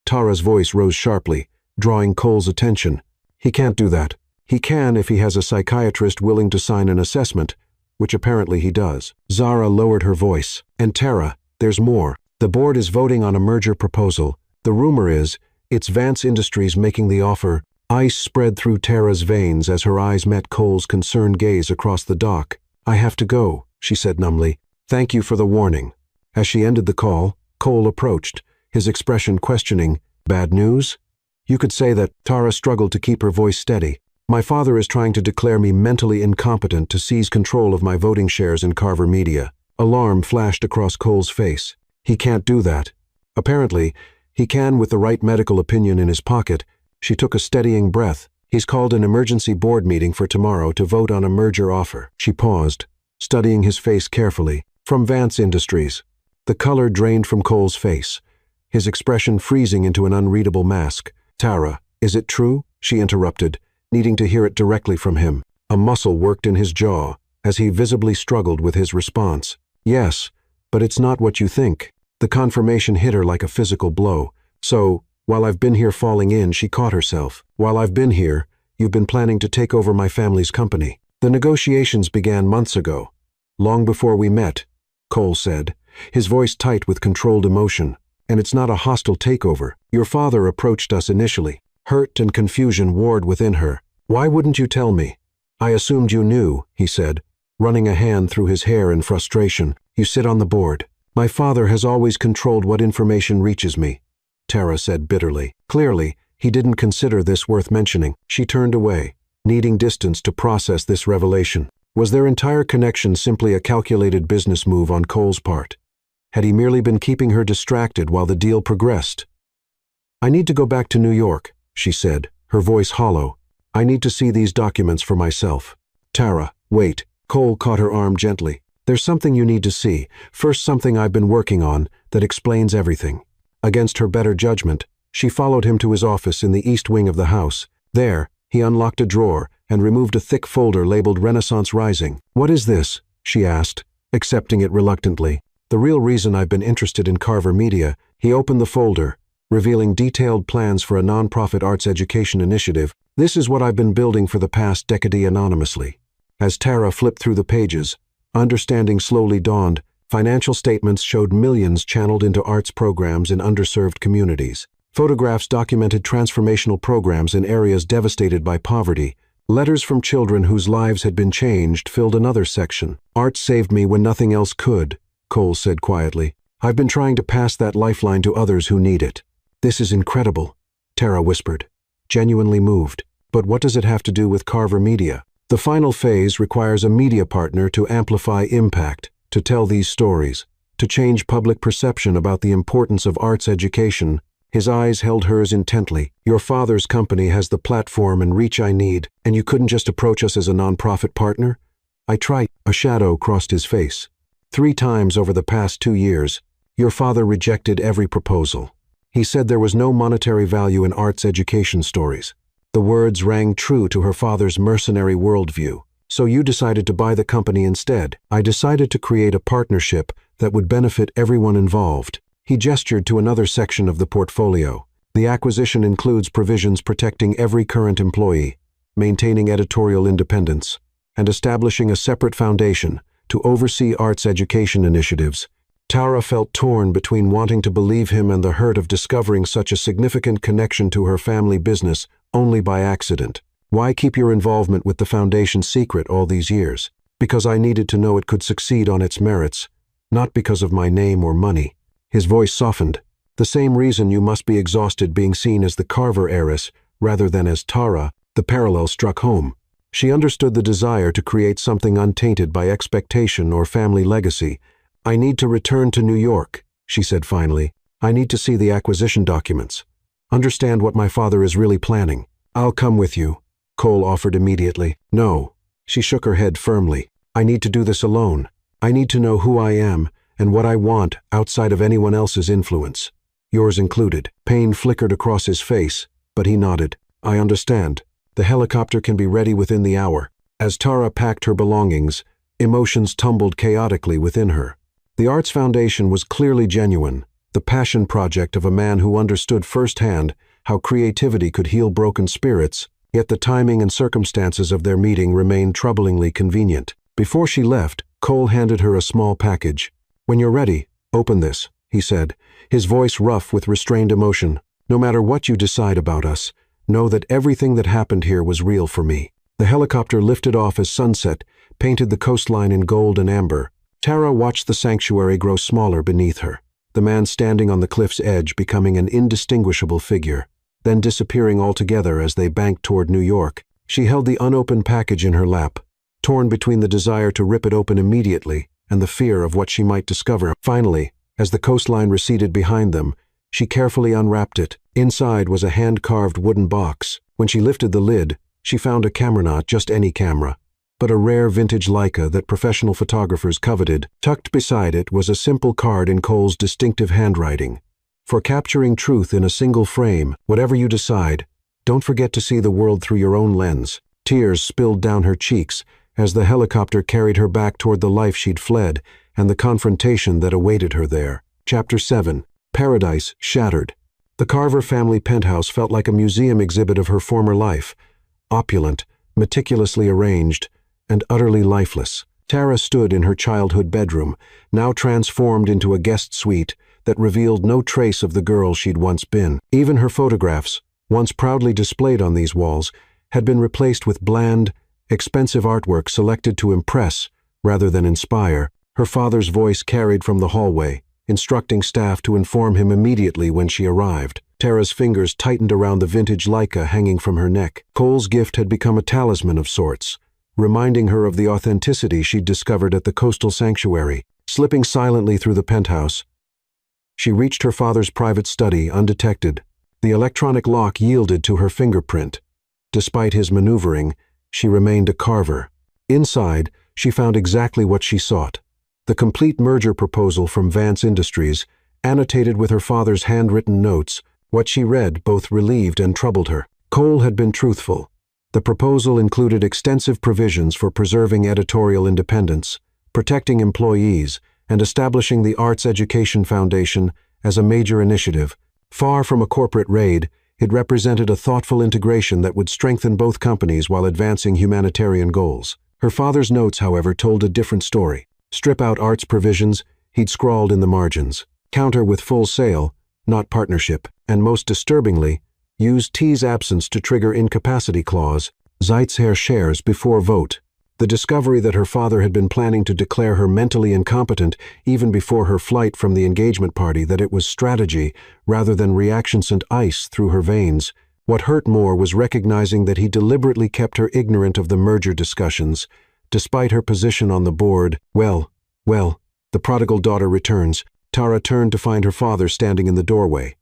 Tara's voice rose sharply, drawing Cole's attention. "He can't do that. He can if he has a psychiatrist willing to sign an assessment, which apparently he does." Zara lowered her voice. "And Tara, there's more. The board is voting on a merger proposal. The rumor is, it's Vance Industries making the offer." Ice spread through Tara's veins as her eyes met Cole's concerned gaze across the dock. "I have to go," she said numbly. "Thank you for the warning." As she ended the call, Cole approached, his expression questioning. "Bad news?" "You could say that." Tara struggled to keep her voice steady. "My father is trying to declare me mentally incompetent to seize control of my voting shares in Carver Media." Alarm flashed across Cole's face. "He can't do that." "Apparently, he can with the right medical opinion in his pocket." She took a steadying breath. "He's called an emergency board meeting for tomorrow to vote on a merger offer." She paused, studying his face carefully. "From Vance Industries." The color drained from Cole's face, his expression freezing into an unreadable mask. "Tara, is it true?" she interrupted, needing to hear it directly from him. A muscle worked in his jaw as he visibly struggled with his response. "Yes, but it's not what you think." The confirmation hit her like a physical blow. "So, while I've been here falling in," she caught herself. "While I've been here, you've been planning to take over my family's company." "The negotiations began months ago, long before we met," Cole said, his voice tight with controlled emotion. "And it's not a hostile takeover. Your father approached us initially." Hurt and confusion warred within her. "Why wouldn't you tell me?" "I assumed you knew," he said, running a hand through his hair in frustration. "You sit on the board." "My father has always controlled what information reaches me," Tara said bitterly. Clearly, he didn't consider this worth mentioning. She turned away, needing distance to process this revelation. Was their entire connection simply a calculated business move on Cole's part? Had he merely been keeping her distracted while the deal progressed? "I need to go back to New York," she said, her voice hollow. "I need to see these documents for myself." "Tara, wait." Cole caught her arm gently. "There's something you need to see. First, something I've been working on that explains everything." Against her better judgment, she followed him to his office in the east wing of the house. There, he unlocked a drawer and removed a thick folder labeled Renaissance Rising. "What is this?" she asked, accepting it reluctantly. "The real reason I've been interested in Carver Media." He opened the folder, revealing detailed plans for a nonprofit arts education initiative. "This is what I've been building for the past decade anonymously." As Tara flipped through the pages, understanding slowly dawned. Financial statements showed millions channeled into arts programs in underserved communities. Photographs documented transformational programs in areas devastated by poverty. Letters from children whose lives had been changed filled another section. "Art saved me when nothing else could," Cole said quietly. "I've been trying to pass that lifeline to others who need it." "This is incredible," Tara whispered, genuinely moved. "But what does it have to do with Carver Media?" "The final phase requires a media partner to amplify impact, to tell these stories, to change public perception about the importance of arts education." His eyes held hers intently. "Your father's company has the platform and reach I need, and you couldn't just approach us as a nonprofit partner?" "I tried." A shadow crossed his face. 3 times over the past 2 years, your father rejected every proposal. He said there was no monetary value in arts education stories. The words rang true to her father's mercenary worldview. "So you decided to buy the company instead." "I decided to create a partnership that would benefit everyone involved." He gestured to another section of the portfolio. "The acquisition includes provisions protecting every current employee, maintaining editorial independence, and establishing a separate foundation to oversee arts education initiatives." Tara felt torn between wanting to believe him and the hurt of discovering such a significant connection to her family business only by accident. Why keep your involvement with the foundation secret all these years? Because I needed to know it could succeed on its merits, not because of my name or money. His voice softened. The same reason you must be exhausted being seen as the Carver heiress rather than as Tara. The parallel struck home. She understood the desire to create something untainted by expectation or family legacy. I need to return to New York, she said finally. I need to see the acquisition documents. Understand what my father is really planning. I'll come with you, Cole offered immediately. No, she shook her head firmly. I need to do this alone. I need to know who I am and what I want outside of anyone else's influence. Yours included. Pain flickered across his face, but he nodded. I understand. The helicopter can be ready within the hour. As Tara packed her belongings, emotions tumbled chaotically within her. The Arts Foundation was clearly genuine, the passion project of a man who understood firsthand how creativity could heal broken spirits, yet the timing and circumstances of their meeting remained troublingly convenient. Before she left, Cole handed her a small package. When you're ready, open this, he said, his voice rough with restrained emotion. No matter what you decide about us, know that everything that happened here was real for me. The helicopter lifted off as sunset painted the coastline in gold and amber. Tara watched the sanctuary grow smaller beneath her, the man standing on the cliff's edge becoming an indistinguishable figure, then disappearing altogether as they banked toward New York. She held the unopened package in her lap, torn between the desire to rip it open immediately and the fear of what she might discover. Finally, as the coastline receded behind them, she carefully unwrapped it. Inside was a hand-carved wooden box. When she lifted the lid, she found a camera, not just any camera, but a rare vintage Leica that professional photographers coveted. Tucked beside it was a simple card in Cole's distinctive handwriting. For capturing truth in a single frame, whatever you decide, don't forget to see the world through your own lens. Tears spilled down her cheeks as the helicopter carried her back toward the life she'd fled and the confrontation that awaited her there. Chapter 7. Paradise Shattered. The Carver family penthouse felt like a museum exhibit of her former life, opulent, meticulously arranged, and utterly lifeless. Tara stood in her childhood bedroom, now transformed into a guest suite that revealed no trace of the girl she'd once been. Even her photographs, once proudly displayed on these walls, had been replaced with bland, expensive artwork selected to impress rather than inspire. Her father's voice carried from the hallway, instructing staff to inform him immediately when she arrived. Tara's fingers tightened around the vintage Leica hanging from her neck. Cole's gift had become a talisman of sorts, reminding her of the authenticity she'd discovered at the coastal sanctuary. Slipping silently through the penthouse, she reached her father's private study undetected. The electronic lock yielded to her fingerprint. Despite his maneuvering, she remained a Carver. Inside, she found exactly what she sought. The complete merger proposal from Vance Industries, annotated with her father's handwritten notes. What she read both relieved and troubled her. Cole had been truthful. The proposal included extensive provisions for preserving editorial independence, protecting employees, and establishing the Arts Education Foundation as a major initiative. Far from a corporate raid, it represented a thoughtful integration that would strengthen both companies while advancing humanitarian goals. Her father's notes, however, told a different story. Strip out arts provisions, he'd scrawled in the margins. Counter with full sale, not partnership, and most disturbingly, use T's absence to trigger incapacity clause, Zeitzer shares before vote. The discovery that her father had been planning to declare her mentally incompetent even before her flight from the engagement party, that it was strategy rather than reaction, sent ice through her veins. What hurt more was recognizing that he deliberately kept her ignorant of the merger discussions, despite her position on the board. Well, the prodigal daughter returns. Tara turned to find her father standing in the doorway,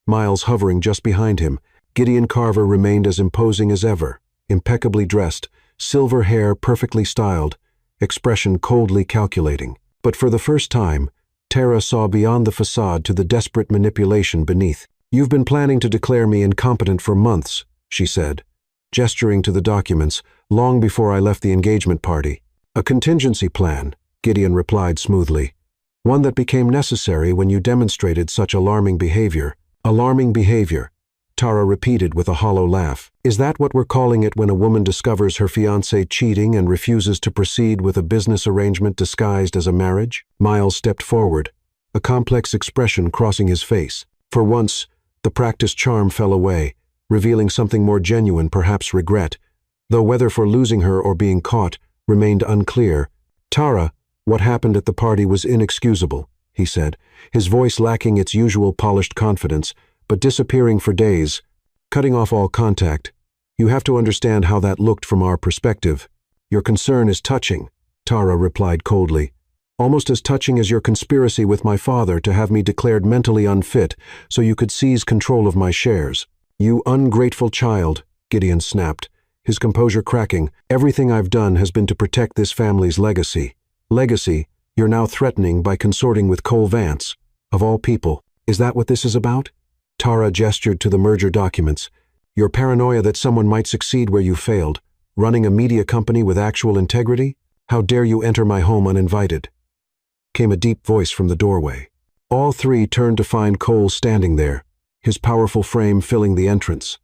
Miles hovering just behind him. Gideon Carver remained as imposing as ever, impeccably dressed, silver hair perfectly styled, expression coldly calculating. But for the first time, Tara saw beyond the facade to the desperate manipulation beneath. "You've been planning to declare me incompetent for months," she said, gesturing to the documents, "long before I left the engagement party." "A contingency plan," Gideon replied smoothly. "One that became necessary when you demonstrated such alarming behavior." "Alarming behavior," Tara repeated with a hollow laugh. "Is that what we're calling it when a woman discovers her fiancé cheating and refuses to proceed with a business arrangement disguised as a marriage?" Miles stepped forward, a complex expression crossing his face. For once, the practiced charm fell away, revealing something more genuine, perhaps regret, though whether for losing her or being caught remained unclear. "Tara, what happened at the party was inexcusable," he said, his voice lacking its usual polished confidence, but disappearing for days, cutting off all contact. "You have to understand how that looked from our perspective. Your concern is touching," Tara replied coldly. "Almost as touching as your conspiracy with my father to have me declared mentally unfit so you could seize control of my shares." "You ungrateful child," Gideon snapped, his composure cracking. "Everything I've done has been to protect this family's legacy. Legacy you're now threatening by consorting with Cole Vance, of all people. Is that what this is about?" Tara gestured to the merger documents. "Your paranoia that someone might succeed where you failed, running a media company with actual integrity? How dare you enter my home uninvited?" Came a deep voice from the doorway. All three turned to find Cole standing there, his powerful frame filling the entrance.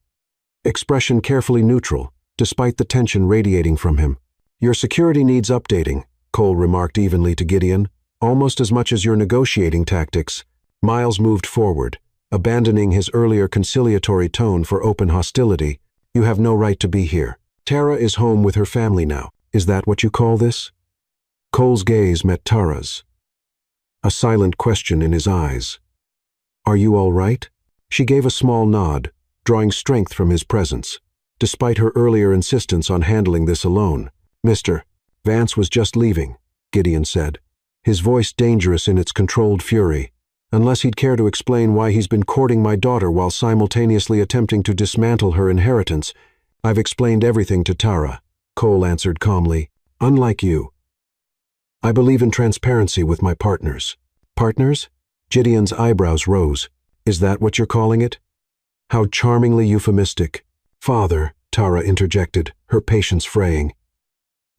Expression carefully neutral, despite the tension radiating from him. "Your security needs updating," Cole remarked evenly to Gideon, "almost as much as your negotiating tactics." Miles moved forward, abandoning his earlier conciliatory tone for open hostility. "You have no right to be here. Tara is home with her family now. Is that what you call this?" Cole's gaze met Tara's, a silent question in his eyes. "Are you all right?" She gave a small nod, drawing strength from his presence, despite her earlier insistence on handling this alone. "Mr. Vance was just leaving," Gideon said, his voice dangerous in its controlled fury. "Unless he'd care to explain why he's been courting my daughter while simultaneously attempting to dismantle her inheritance." "I've explained everything to Tara," Cole answered calmly. "Unlike you, I believe in transparency with my partners." "Partners?" Gideon's eyebrows rose. "Is that what you're calling it?" "How charmingly euphemistic." "Father," Tara interjected, her patience fraying.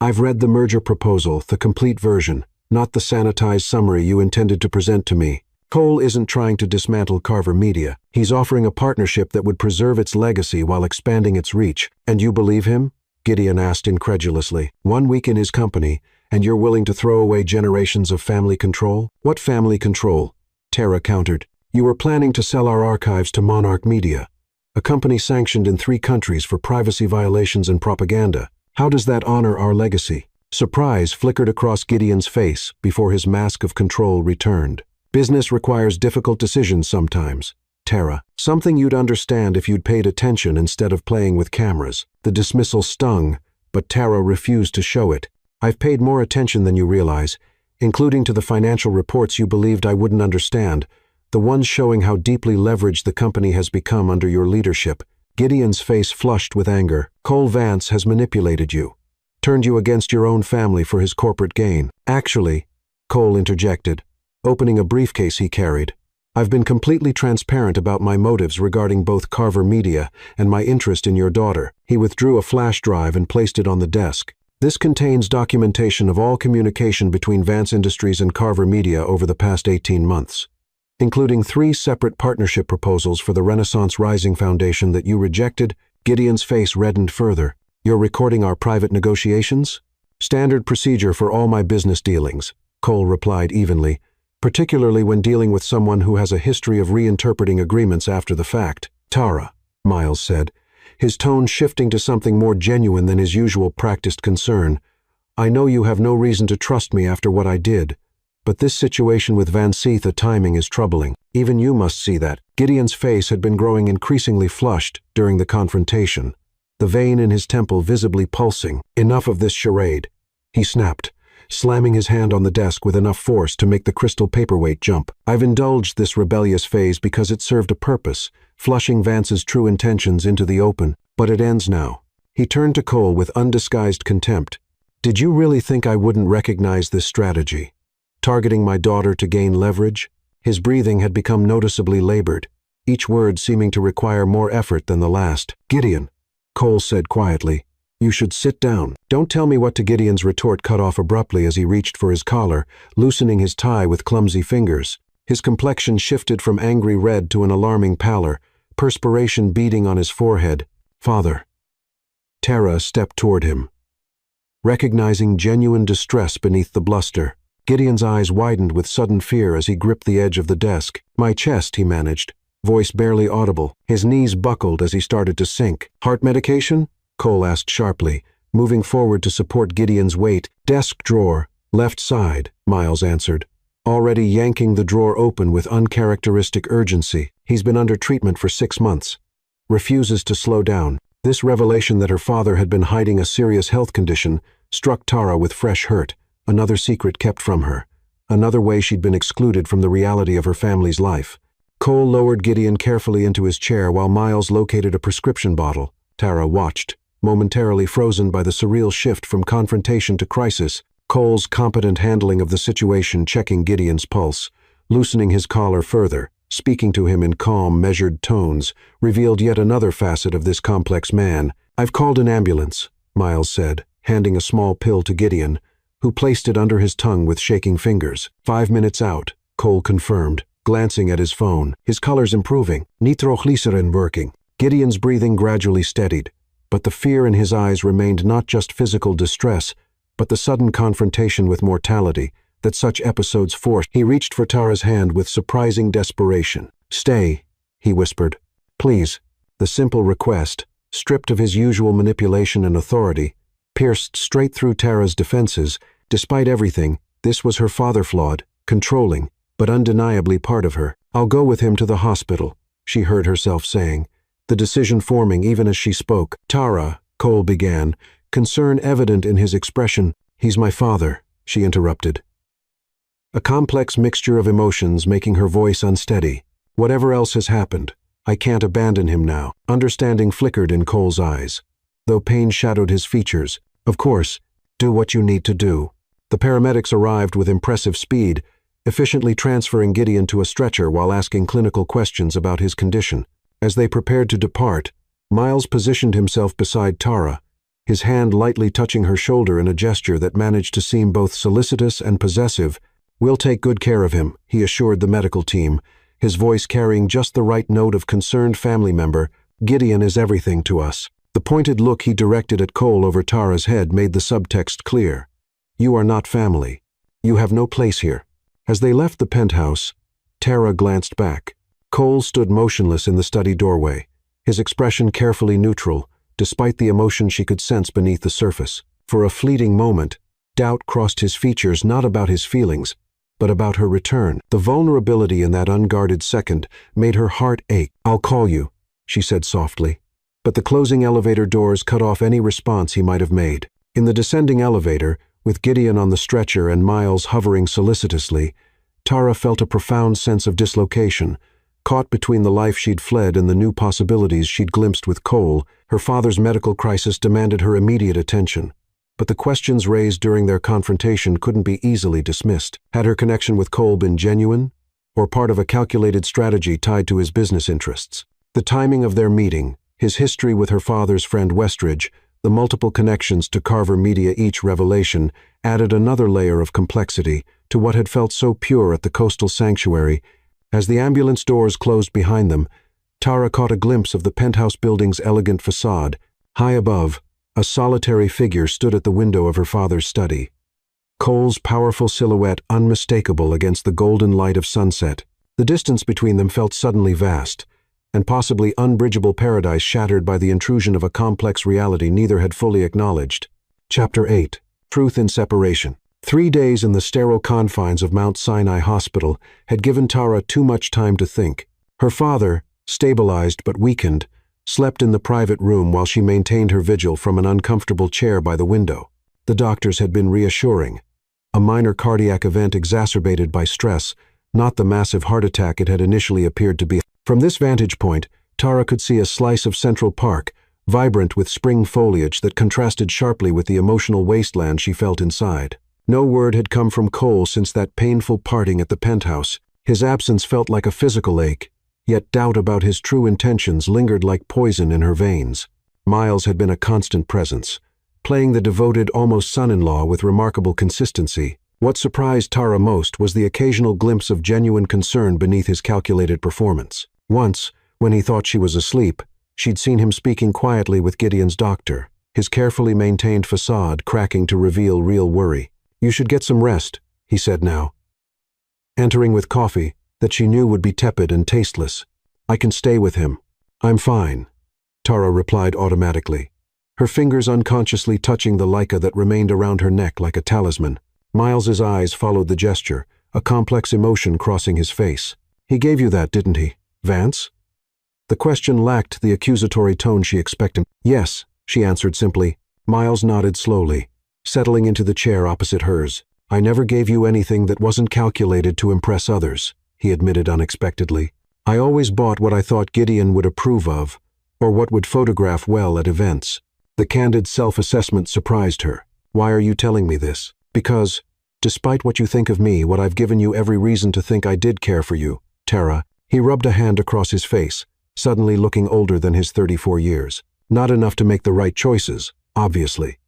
"I've read the merger proposal, the complete version, not the sanitized summary you intended to present to me. Cole isn't trying to dismantle Carver Media. He's offering a partnership that would preserve its legacy while expanding its reach. And you believe him?" Gideon asked incredulously. "1 week in his company, and you're willing to throw away generations of family control?" "What family control?" Tara countered. "You were planning to sell our archives to Monarch Media, a company sanctioned in 3 countries for privacy violations and propaganda. How does that honor our legacy?" Surprise flickered across Gideon's face before his mask of control returned. "Business requires difficult decisions sometimes, Tara. Something you'd understand if you'd paid attention instead of playing with cameras." The dismissal stung, but Tara refused to show it. "I've paid more attention than you realize, including to the financial reports you believed I wouldn't understand, the ones showing how deeply leveraged the company has become under your leadership." Gideon's face flushed with anger. "Cole Vance has manipulated you, turned you against your own family for his corporate gain." "Actually," Cole interjected, opening a briefcase he carried, "I've been completely transparent about my motives regarding both Carver Media and my interest in your daughter." He withdrew a flash drive and placed it on the desk. "This contains documentation of all communication between Vance Industries and Carver Media over the past 18 months, including 3 separate partnership proposals for the Renaissance Rising Foundation that you rejected." Gideon's face reddened further. "You're recording our private negotiations?" "Standard procedure for all my business dealings," Cole replied evenly, "particularly when dealing with someone who has a history of reinterpreting agreements after the fact." "Tara," Miles said, his tone shifting to something more genuine than his usual practiced concern, "I know you have no reason to trust me after what I did, but this situation with the timing is troubling. Even you must see that." Gideon's face had been growing increasingly flushed during the confrontation, the vein in his temple visibly pulsing. "Enough of this charade," he snapped, slamming his hand on the desk with enough force to make the crystal paperweight jump. "I've indulged this rebellious phase because it served a purpose, flushing Vance's true intentions into the open, but it ends now." He turned to Cole with undisguised contempt. "Did you really think I wouldn't recognize this strategy? Targeting my daughter to gain leverage?" His breathing had become noticeably labored, each word seeming to require more effort than the last. "Gideon," Cole said quietly, "you should sit down." "Don't tell me what to." Gideon's retort cut off abruptly as he reached for his collar, loosening his tie with clumsy fingers. His complexion shifted from angry red to an alarming pallor, perspiration beading on his forehead. "Father." Tara stepped toward him, recognizing genuine distress beneath the bluster. Gideon's eyes widened with sudden fear as he gripped the edge of the desk. "My chest," he managed, voice barely audible. His knees buckled as he started to sink. "Heart medication?" Cole asked sharply, moving forward to support Gideon's weight. "Desk drawer, left side," Miles answered, already yanking the drawer open with uncharacteristic urgency. "He's been under treatment for 6 months. Refuses to slow down." This revelation that her father had been hiding a serious health condition struck Tara with fresh hurt, another secret kept from her, another way she'd been excluded from the reality of her family's life. Cole lowered Gideon carefully into his chair while Miles located a prescription bottle. Tara watched, momentarily frozen by the surreal shift from confrontation to crisis. Cole's competent handling of the situation, checking Gideon's pulse, loosening his collar further, speaking to him in calm, measured tones, revealed yet another facet of this complex man. "I've called an ambulance," Miles said, handing a small pill to Gideon, who placed it under his tongue with shaking fingers. 5 minutes out, Cole confirmed, glancing at his phone, his colors improving. "Nitroglycerin working." Gideon's breathing gradually steadied, but the fear in his eyes remained not just physical distress, but the sudden confrontation with mortality that such episodes forced. He reached for Tara's hand with surprising desperation. "Stay," he whispered. "Please." The simple request, stripped of his usual manipulation and authority, pierced straight through Tara's defenses. Despite everything, this was her father, flawed, controlling, but undeniably part of her. "I'll go with him to the hospital," she heard herself saying, the decision forming even as she spoke. "Tara," Cole began, concern evident in his expression. "He's my father," she interrupted, a complex mixture of emotions making her voice unsteady. "Whatever else has happened, I can't abandon him now." Understanding flickered in Cole's eyes, though pain shadowed his features. "Of course, do what you need to do." The paramedics arrived with impressive speed, efficiently transferring Gideon to a stretcher while asking clinical questions about his condition. As they prepared to depart, Miles positioned himself beside Tara, his hand lightly touching her shoulder in a gesture that managed to seem both solicitous and possessive. "We'll take good care of him," he assured the medical team, his voice carrying just the right note of concerned family member. "Gideon is everything to us." The pointed look he directed at Cole over Tara's head made the subtext clear. "You are not family. You have no place here." As they left the penthouse, Tara glanced back. Cole stood motionless in the study doorway, his expression carefully neutral, despite the emotion she could sense beneath the surface. For a fleeting moment, doubt crossed his features, not about his feelings, but about her return. The vulnerability in that unguarded second made her heart ache. "I'll call you," she said softly. But the closing elevator doors cut off any response he might have made. In the descending elevator, with Gideon on the stretcher and Miles hovering solicitously, Tara felt a profound sense of dislocation. Caught between the life she'd fled and the new possibilities she'd glimpsed with Cole, her father's medical crisis demanded her immediate attention. But the questions raised during their confrontation couldn't be easily dismissed. Had her connection with Cole been genuine, or part of a calculated strategy tied to his business interests? The timing of their meeting, his history with her father's friend Westridge, the multiple connections to Carver Media, each revelation added another layer of complexity to what had felt so pure at the coastal sanctuary. As the ambulance doors closed behind them, Tara caught a glimpse of the penthouse building's elegant facade. High above, a solitary figure stood at the window of her father's study, Cole's powerful silhouette unmistakable against the golden light of sunset. The distance between them felt suddenly vast, and possibly unbridgeable paradise shattered by the intrusion of a complex reality neither had fully acknowledged. Chapter 8. Truth in Separation. 3 days in the sterile confines of Mount Sinai Hospital had given Tara too much time to think. Her father, stabilized but weakened, slept in the private room while she maintained her vigil from an uncomfortable chair by the window. The doctors had been reassuring. A minor cardiac event exacerbated by stress, not the massive heart attack it had initially appeared to be. From this vantage point, Tara could see a slice of Central Park, vibrant with spring foliage that contrasted sharply with the emotional wasteland she felt inside. No word had come from Cole since that painful parting at the penthouse. His absence felt like a physical ache, yet doubt about his true intentions lingered like poison in her veins. Miles had been a constant presence, playing the devoted almost son-in-law with remarkable consistency. What surprised Tara most was the occasional glimpse of genuine concern beneath his calculated performance. Once, when he thought she was asleep, she'd seen him speaking quietly with Gideon's doctor, his carefully maintained facade cracking to reveal real worry. "You should get some rest," he said now, entering with coffee that she knew would be tepid and tasteless. I can stay with him. I'm fine, Tara replied automatically, her fingers unconsciously touching the leica that remained around her neck like a talisman. Miles's eyes followed the gesture, a complex emotion crossing his face. He gave you that, didn't he, Vance? The question lacked the accusatory tone she expected. Yes, she answered simply. Miles nodded slowly, settling into the chair opposite hers. I never gave you anything that wasn't calculated to impress others, he admitted unexpectedly. I always bought what I thought Gideon would approve of, or what would photograph well at events. The candid self-assessment surprised her. Why are you telling me this? Because, despite what you think of me, what I've given you every reason to think I did care for you, Tara. He rubbed a hand across his face, suddenly looking older than his 34 years. Not enough to make the right choices, obviously,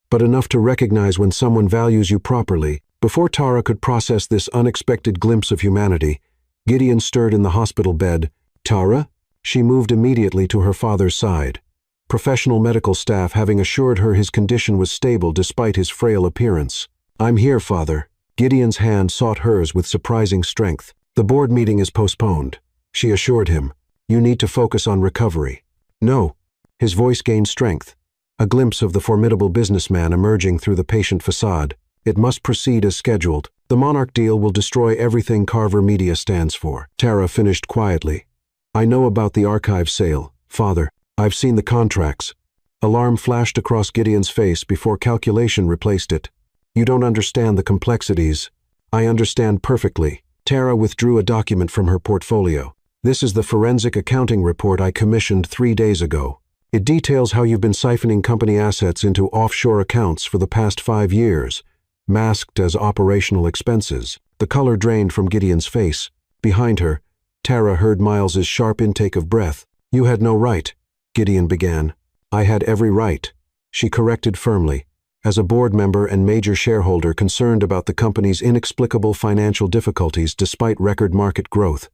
but enough to recognize when someone values you properly. Before Tara could process this unexpected glimpse of humanity, Gideon stirred in the hospital bed. Tara? She moved immediately to her father's side, professional medical staff having assured her his condition was stable despite his frail appearance. I'm here, Father. Gideon's hand sought hers with surprising strength. The board meeting is postponed, she assured him. You need to focus on recovery. No. His voice gained strength, a glimpse of the formidable businessman emerging through the patient facade. It must proceed as scheduled. The Monarch deal will destroy everything Carver Media stands for. Tara finished quietly. I know about the archive sale, Father. I've seen the contracts. Alarm flashed across Gideon's face before calculation replaced it. You don't understand the complexities. I understand perfectly. Tara withdrew a document from her portfolio. This is the forensic accounting report I commissioned 3 days ago. It details how you've been siphoning company assets into offshore accounts for the past 5 years, masked as operational expenses. The color drained from Gideon's face. Behind her, Tara heard Miles's sharp intake of breath. You had no right, Gideon began. I had every right, she corrected firmly, as a board member and major shareholder concerned about the company's inexplicable financial difficulties despite record market growth.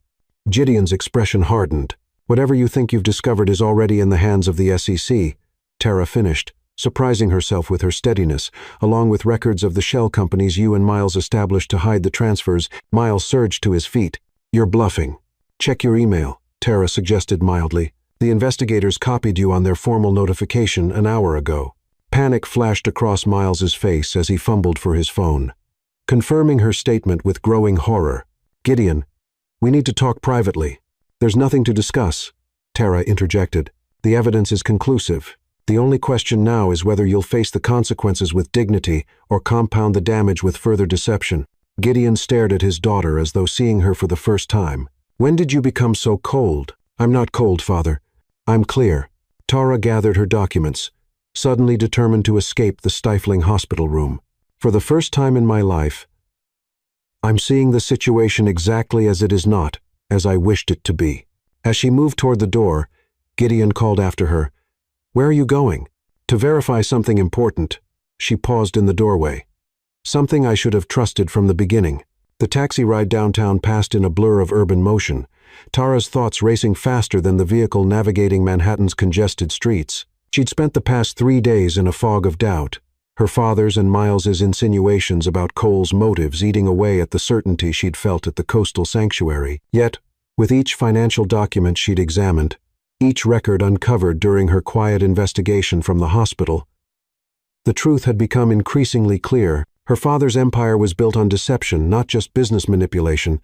Gideon's expression hardened. Whatever you think you've discovered is already in the hands of the SEC, Tara finished, surprising herself with her steadiness, along with records of the shell companies you and Miles established to hide the transfers. Miles surged to his feet. You're bluffing. Check your email, Tara suggested mildly. The investigators copied you on their formal notification an hour ago. Panic flashed across Miles's face as he fumbled for his phone, confirming her statement with growing horror. Gideon, we need to talk privately. There's nothing to discuss, Tara interjected. The evidence is conclusive. The only question now is whether you'll face the consequences with dignity or compound the damage with further deception. Gideon stared at his daughter as though seeing her for the first time. When did you become so cold? I'm not cold, Father. I'm clear. Tara gathered her documents, suddenly determined to escape the stifling hospital room. For the first time in my life, I'm seeing the situation exactly as it is, not as I wished it to be. As she moved toward the door, Gideon called after her. Where are you going? To verify something important. She paused in the doorway. Something I should have trusted from the beginning. The taxi ride downtown passed in a blur of urban motion, Tara's thoughts racing faster than the vehicle navigating Manhattan's congested streets. She'd spent the past 3 days in a fog of doubt, her father's and Miles's insinuations about Cole's motives eating away at the certainty she'd felt at the coastal sanctuary. Yet, with each financial document she'd examined, each record uncovered during her quiet investigation from the hospital, the truth had become increasingly clear. Her father's empire was built on deception, not just business manipulation,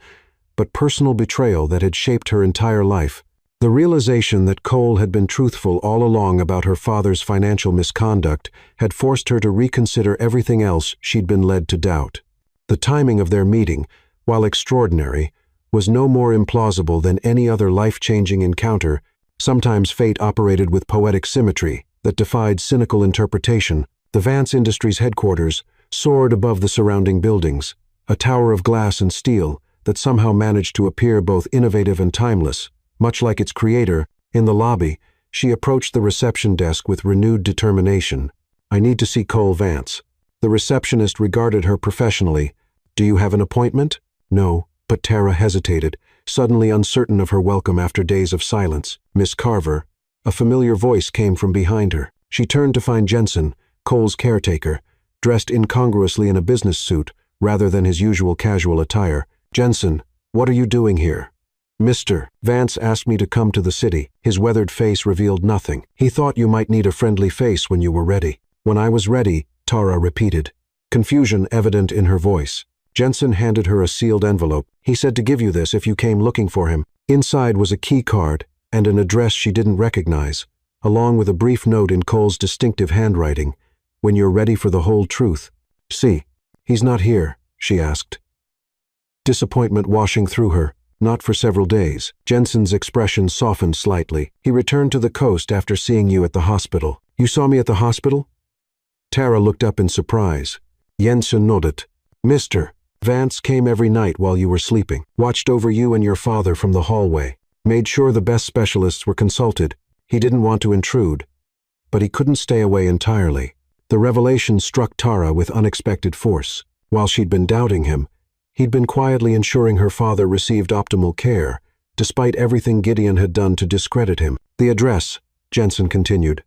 but personal betrayal that had shaped her entire life. The realization that Cole had been truthful all along about her father's financial misconduct had forced her to reconsider everything else she'd been led to doubt. The timing of their meeting, while extraordinary, was no more implausible than any other life-changing encounter. Sometimes fate operated with poetic symmetry that defied cynical interpretation. The Vance Industries headquarters soared above the surrounding buildings, a tower of glass and steel that somehow managed to appear both innovative and timeless. Much like its creator, in the lobby, she approached the reception desk with renewed determination. I need to see Cole Vance. The receptionist regarded her professionally. Do you have an appointment? No, but Tara hesitated, suddenly uncertain of her welcome after days of silence. Miss Carver. A familiar voice came from behind her. She turned to find Jensen, Cole's caretaker, dressed incongruously in a business suit, rather than his usual casual attire. "Jensen, what are you doing here?" "Mr. Vance asked me to come to the city." His weathered face revealed nothing. "He thought you might need a friendly face when you were ready." "When I was ready," Tara repeated, confusion evident in her voice. Jensen handed her a sealed envelope. "He said to give you this if you came looking for him." Inside was a key card and an address she didn't recognize, along with a brief note in Cole's distinctive handwriting. "When you're ready for the whole truth." "See, he's not here?" she asked, disappointment washing through her. "Not for several days." Jensen's expression softened slightly. "He returned to the coast after seeing you at the hospital." "You saw me at the hospital?" Tara looked up in surprise. Jensen nodded. "Mr. Vance came every night while you were sleeping, watched over you and your father from the hallway, made sure the best specialists were consulted. He didn't want to intrude, but he couldn't stay away entirely." The revelation struck Tara with unexpected force. While she'd been doubting him, he'd been quietly ensuring her father received optimal care, despite everything Gideon had done to discredit him. "The address," Jensen continued.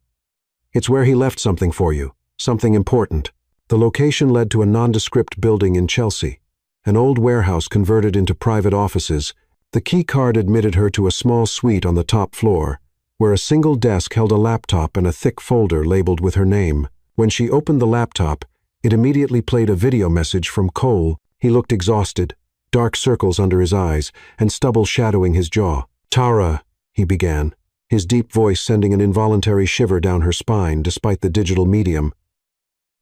"It's where he left something for you, something important." The location led to a nondescript building in Chelsea, an old warehouse converted into private offices. The key card admitted her to a small suite on the top floor, where a single desk held a laptop and a thick folder labeled with her name. When she opened the laptop, it immediately played a video message from Cole. He looked exhausted, dark circles under his eyes, and stubble shadowing his jaw. "Tara," he began, his deep voice sending an involuntary shiver down her spine despite the digital medium.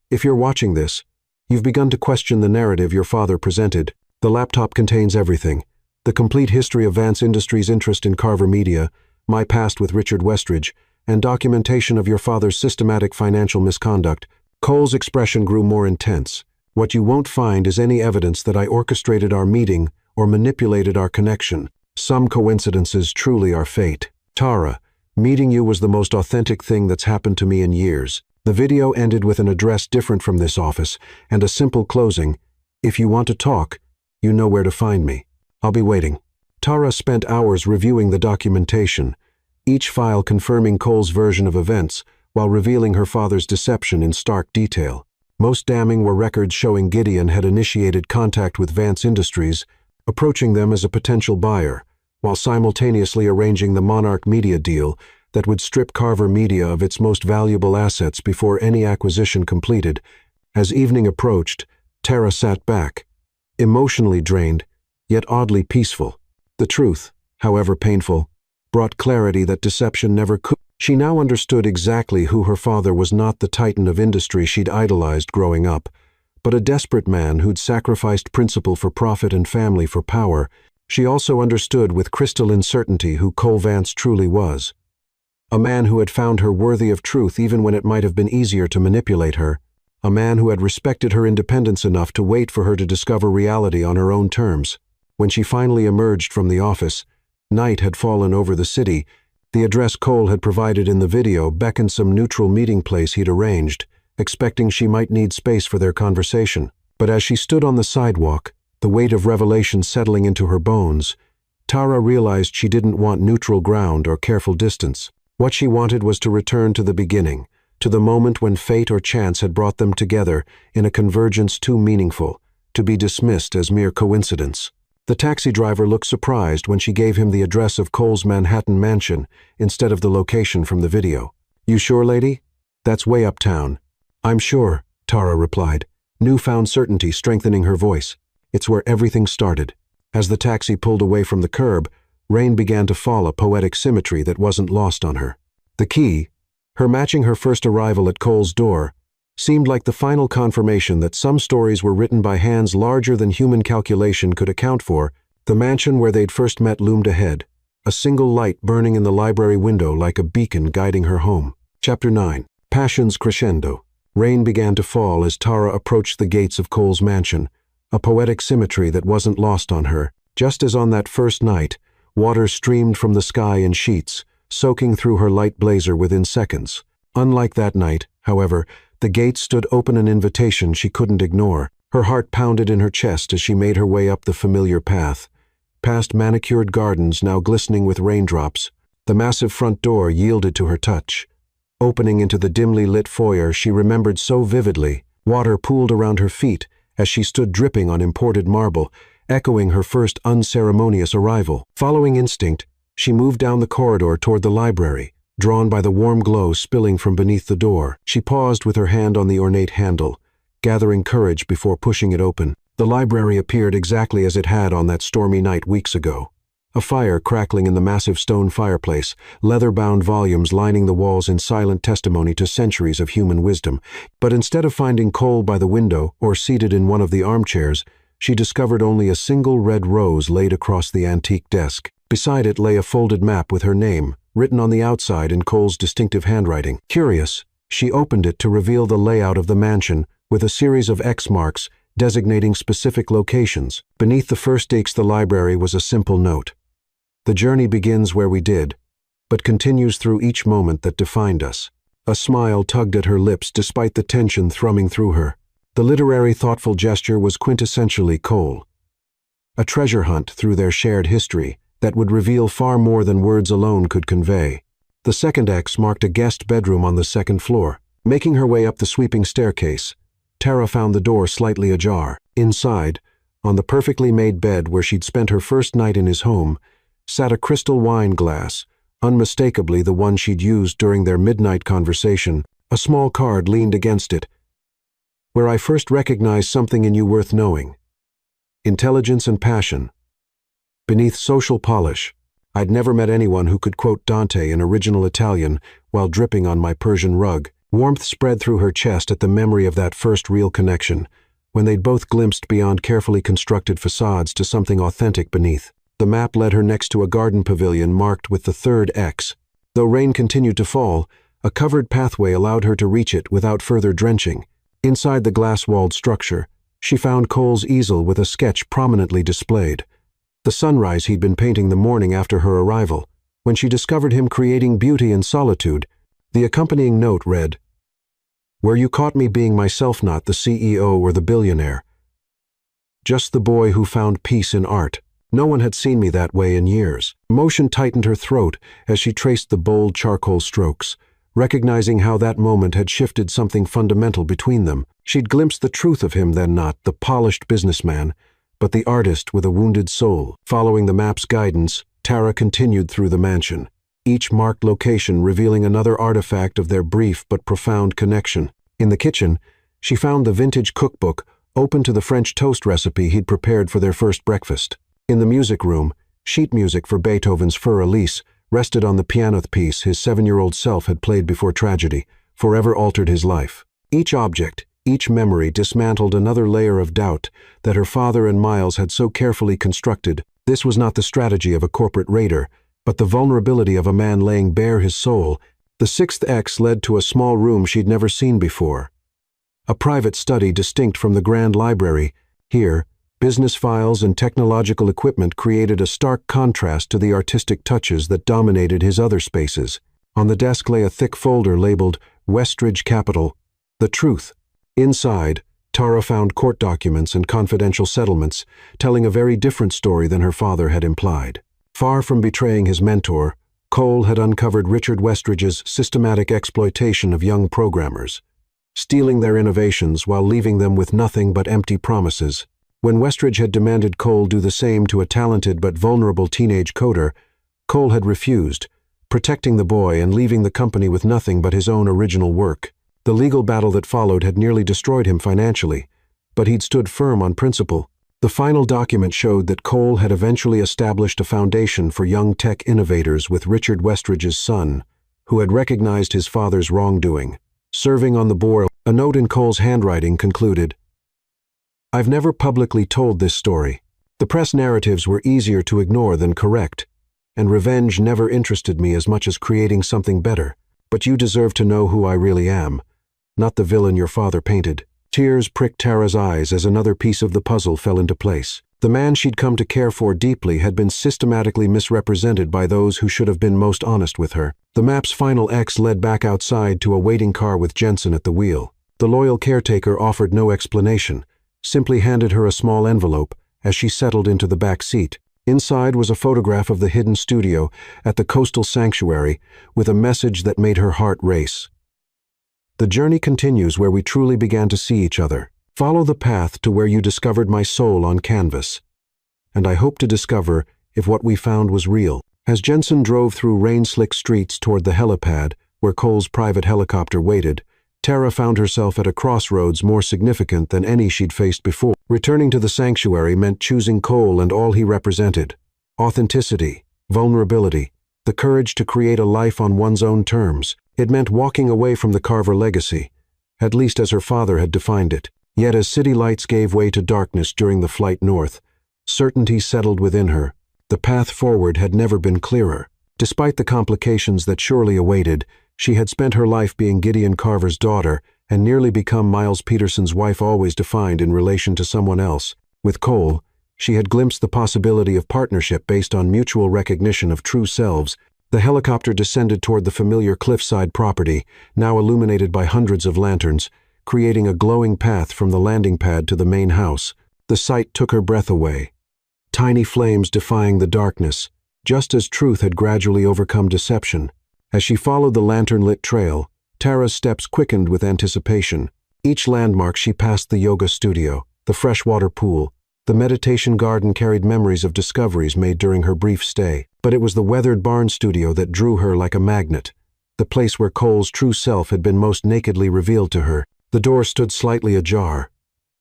"If you're watching this, you've begun to question the narrative your father presented. The laptop contains everything: the complete history of Vance Industries' interest in Carver Media, my past with Richard Westridge, and documentation of your father's systematic financial misconduct." Cole's expression grew more intense. "What you won't find is any evidence that I orchestrated our meeting or manipulated our connection. Some coincidences truly are fate. Tara, meeting you was the most authentic thing that's happened to me in years." The video ended with an address different from this office and a simple closing: "If you want to talk, you know where to find me. I'll be waiting." Tara spent hours reviewing the documentation, each file confirming Cole's version of events while revealing her father's deception in stark detail. Most damning were records showing Gideon had initiated contact with Vance Industries, approaching them as a potential buyer, while simultaneously arranging the Monarch Media deal that would strip Carver Media of its most valuable assets before any acquisition completed. As evening approached, Tara sat back, emotionally drained, yet oddly peaceful. The truth, however painful, brought clarity that deception never could. She now understood exactly who her father was: not the titan of industry she'd idolized growing up, but a desperate man who'd sacrificed principle for profit and family for power. She also understood with crystalline certainty who Cole Vance truly was. A man who had found her worthy of truth even when it might have been easier to manipulate her. A man who had respected her independence enough to wait for her to discover reality on her own terms. When she finally emerged from the office, night had fallen over the city. The address Cole had provided in the video beckoned some neutral meeting place he'd arranged, expecting she might need space for their conversation. But as she stood on the sidewalk, the weight of revelation settling into her bones, Tara realized she didn't want neutral ground or careful distance. What she wanted was to return to the beginning, to the moment when fate or chance had brought them together in a convergence too meaningful to be dismissed as mere coincidence. The taxi driver looked surprised when she gave him the address of Cole's Manhattan mansion instead of the location from the video. "You sure, lady? That's way uptown." "I'm sure," Tara replied, newfound certainty strengthening her voice. "It's where everything started." As the taxi pulled away from the curb, rain began to fall, a poetic symmetry that wasn't lost on her. The key, her matching her first arrival at Cole's door, seemed like the final confirmation that some stories were written by hands larger than human calculation could account for. The mansion where they'd first met loomed ahead, a single light burning in the library window like a beacon guiding her home. Chapter 9. Passions crescendo. Rain began to fall as Tara approached the gates of Cole's mansion, a poetic symmetry that wasn't lost on her. Just as on that first night, water streamed from the sky in sheets, soaking through her light blazer within seconds. Unlike that night, however, the gates stood open, an invitation she couldn't ignore. Her heart pounded in her chest as she made her way up the familiar path, past manicured gardens now glistening with raindrops. The massive front door yielded to her touch. Opening into the dimly lit foyer she remembered so vividly, water pooled around her feet, as she stood dripping on imported marble, echoing her first unceremonious arrival. Following instinct, she moved down the corridor toward the library, drawn by the warm glow spilling from beneath the door. She paused with her hand on the ornate handle, gathering courage before pushing it open. The library appeared exactly as it had on that stormy night weeks ago. A fire crackling in the massive stone fireplace, leather-bound volumes lining the walls in silent testimony to centuries of human wisdom. But instead of finding Cole by the window or seated in one of the armchairs, she discovered only a single red rose laid across the antique desk. Beside it lay a folded map with her name, written on the outside in Cole's distinctive handwriting. Curious, she opened it to reveal the layout of the mansion, with a series of X marks designating specific locations. Beneath the first X the library was a simple note. The journey begins where we did, but continues through each moment that defined us. A smile tugged at her lips despite the tension thrumming through her. The literary, thoughtful gesture was quintessentially Cole. A treasure hunt through their shared history that would reveal far more than words alone could convey. The second X marked a guest bedroom on the second floor. Making her way up the sweeping staircase, Tara found the door slightly ajar. Inside, on the perfectly made bed where she'd spent her first night in his home, sat a crystal wine glass, unmistakably the one she'd used during their midnight conversation. A small card leaned against it. "Where I first recognized something in you worth knowing. Intelligence and passion. Beneath social polish, I'd never met anyone who could quote Dante in original Italian while dripping on my Persian rug." Warmth spread through her chest at the memory of that first real connection, when they'd both glimpsed beyond carefully constructed facades to something authentic beneath. The map led her next to a garden pavilion marked with the third X. Though rain continued to fall, a covered pathway allowed her to reach it without further drenching. Inside the glass-walled structure, she found Cole's easel with a sketch prominently displayed. The sunrise he'd been painting the morning after her arrival. When she discovered him creating beauty in solitude, the accompanying note read, "Where you caught me being myself, not the CEO or the billionaire. Just the boy who found peace in art. No one had seen me that way in years." Emotion tightened her throat as she traced the bold charcoal strokes, recognizing how that moment had shifted something fundamental between them. She'd glimpsed the truth of him then, not the polished businessman, but the artist with a wounded soul. Following the map's guidance, Tara continued through the mansion, each marked location revealing another artifact of their brief but profound connection. In the kitchen, she found the vintage cookbook open to the French toast recipe he'd prepared for their first breakfast. In the music room, sheet music for Beethoven's Für Elise rested on the piano piece his 7-year-old self had played before tragedy, forever altered his life. Each object, each memory dismantled another layer of doubt that her father and Miles had so carefully constructed. This was not the strategy of a corporate raider, but the vulnerability of a man laying bare his soul. The sixth X led to a small room she'd never seen before. A private study distinct from the grand library. Here, business files and technological equipment created a stark contrast to the artistic touches that dominated his other spaces. On the desk lay a thick folder labeled Westridge Capital, The Truth. Inside, Tara found court documents and confidential settlements, telling a very different story than her father had implied. Far from betraying his mentor, Cole had uncovered Richard Westridge's systematic exploitation of young programmers, stealing their innovations while leaving them with nothing but empty promises. When Westridge had demanded Cole do the same to a talented but vulnerable teenage coder, Cole had refused, protecting the boy and leaving the company with nothing but his own original work. The legal battle that followed had nearly destroyed him financially, but he'd stood firm on principle. The final document showed that Cole had eventually established a foundation for young tech innovators with Richard Westridge's son, who had recognized his father's wrongdoing. Serving on the board, a note in Cole's handwriting concluded, "I've never publicly told this story. The press narratives were easier to ignore than correct, and revenge never interested me as much as creating something better. But you deserve to know who I really am, not the villain your father painted." Tears pricked Tara's eyes as another piece of the puzzle fell into place. The man she'd come to care for deeply had been systematically misrepresented by those who should have been most honest with her. The map's final X led back outside to a waiting car with Jensen at the wheel. The loyal caretaker offered no explanation, simply handed her a small envelope as she settled into the back seat. Inside was a photograph of the hidden studio at the coastal sanctuary with a message that made her heart race. "The journey continues where we truly began to see each other." Follow the path to where you discovered my soul on canvas. And I hope to discover if what we found was real. As Jensen drove through rain-slick streets toward the helipad, where Cole's private helicopter waited, Tara found herself at a crossroads more significant than any she'd faced before. Returning to the sanctuary meant choosing Cole and all he represented: authenticity, vulnerability, the courage to create a life on one's own terms. It meant walking away from the Carver legacy, at least as her father had defined it. Yet as city lights gave way to darkness during the flight north, certainty settled within her. The path forward had never been clearer. Despite the complications that surely awaited, she had spent her life being Gideon Carver's daughter and nearly become Miles Peterson's wife, always defined in relation to someone else. With Cole, she had glimpsed the possibility of partnership based on mutual recognition of true selves. The helicopter descended toward the familiar cliffside property, now illuminated by hundreds of lanterns, creating a glowing path from the landing pad to the main house. The sight took her breath away. Tiny flames defying the darkness, just as truth had gradually overcome deception. As she followed the lantern-lit trail, Tara's steps quickened with anticipation. Each landmark she passed: the yoga studio, the freshwater pool, the meditation garden, carried memories of discoveries made during her brief stay. But it was the weathered barn studio that drew her like a magnet, the place where Cole's true self had been most nakedly revealed to her. The door stood slightly ajar,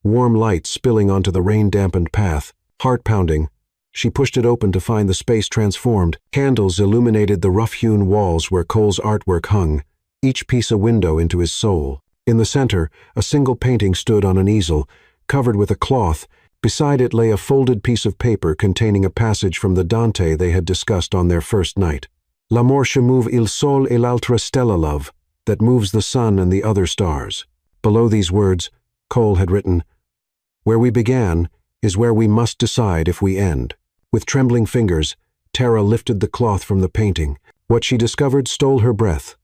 warm light spilling onto the rain-dampened path. Heart-pounding, she pushed it open to find the space transformed. Candles illuminated the rough-hewn walls where Cole's artwork hung, each piece a window into his soul. In the center, a single painting stood on an easel, covered with a cloth. Beside it lay a folded piece of paper containing a passage from the Dante they had discussed on their first night. L'amor che move il sol et l'altra stella, love, that moves the sun and the other stars. Below these words, Cole had written, "Where we began is where we must decide if we end." With trembling fingers, Tara lifted the cloth from the painting. What she discovered stole her breath.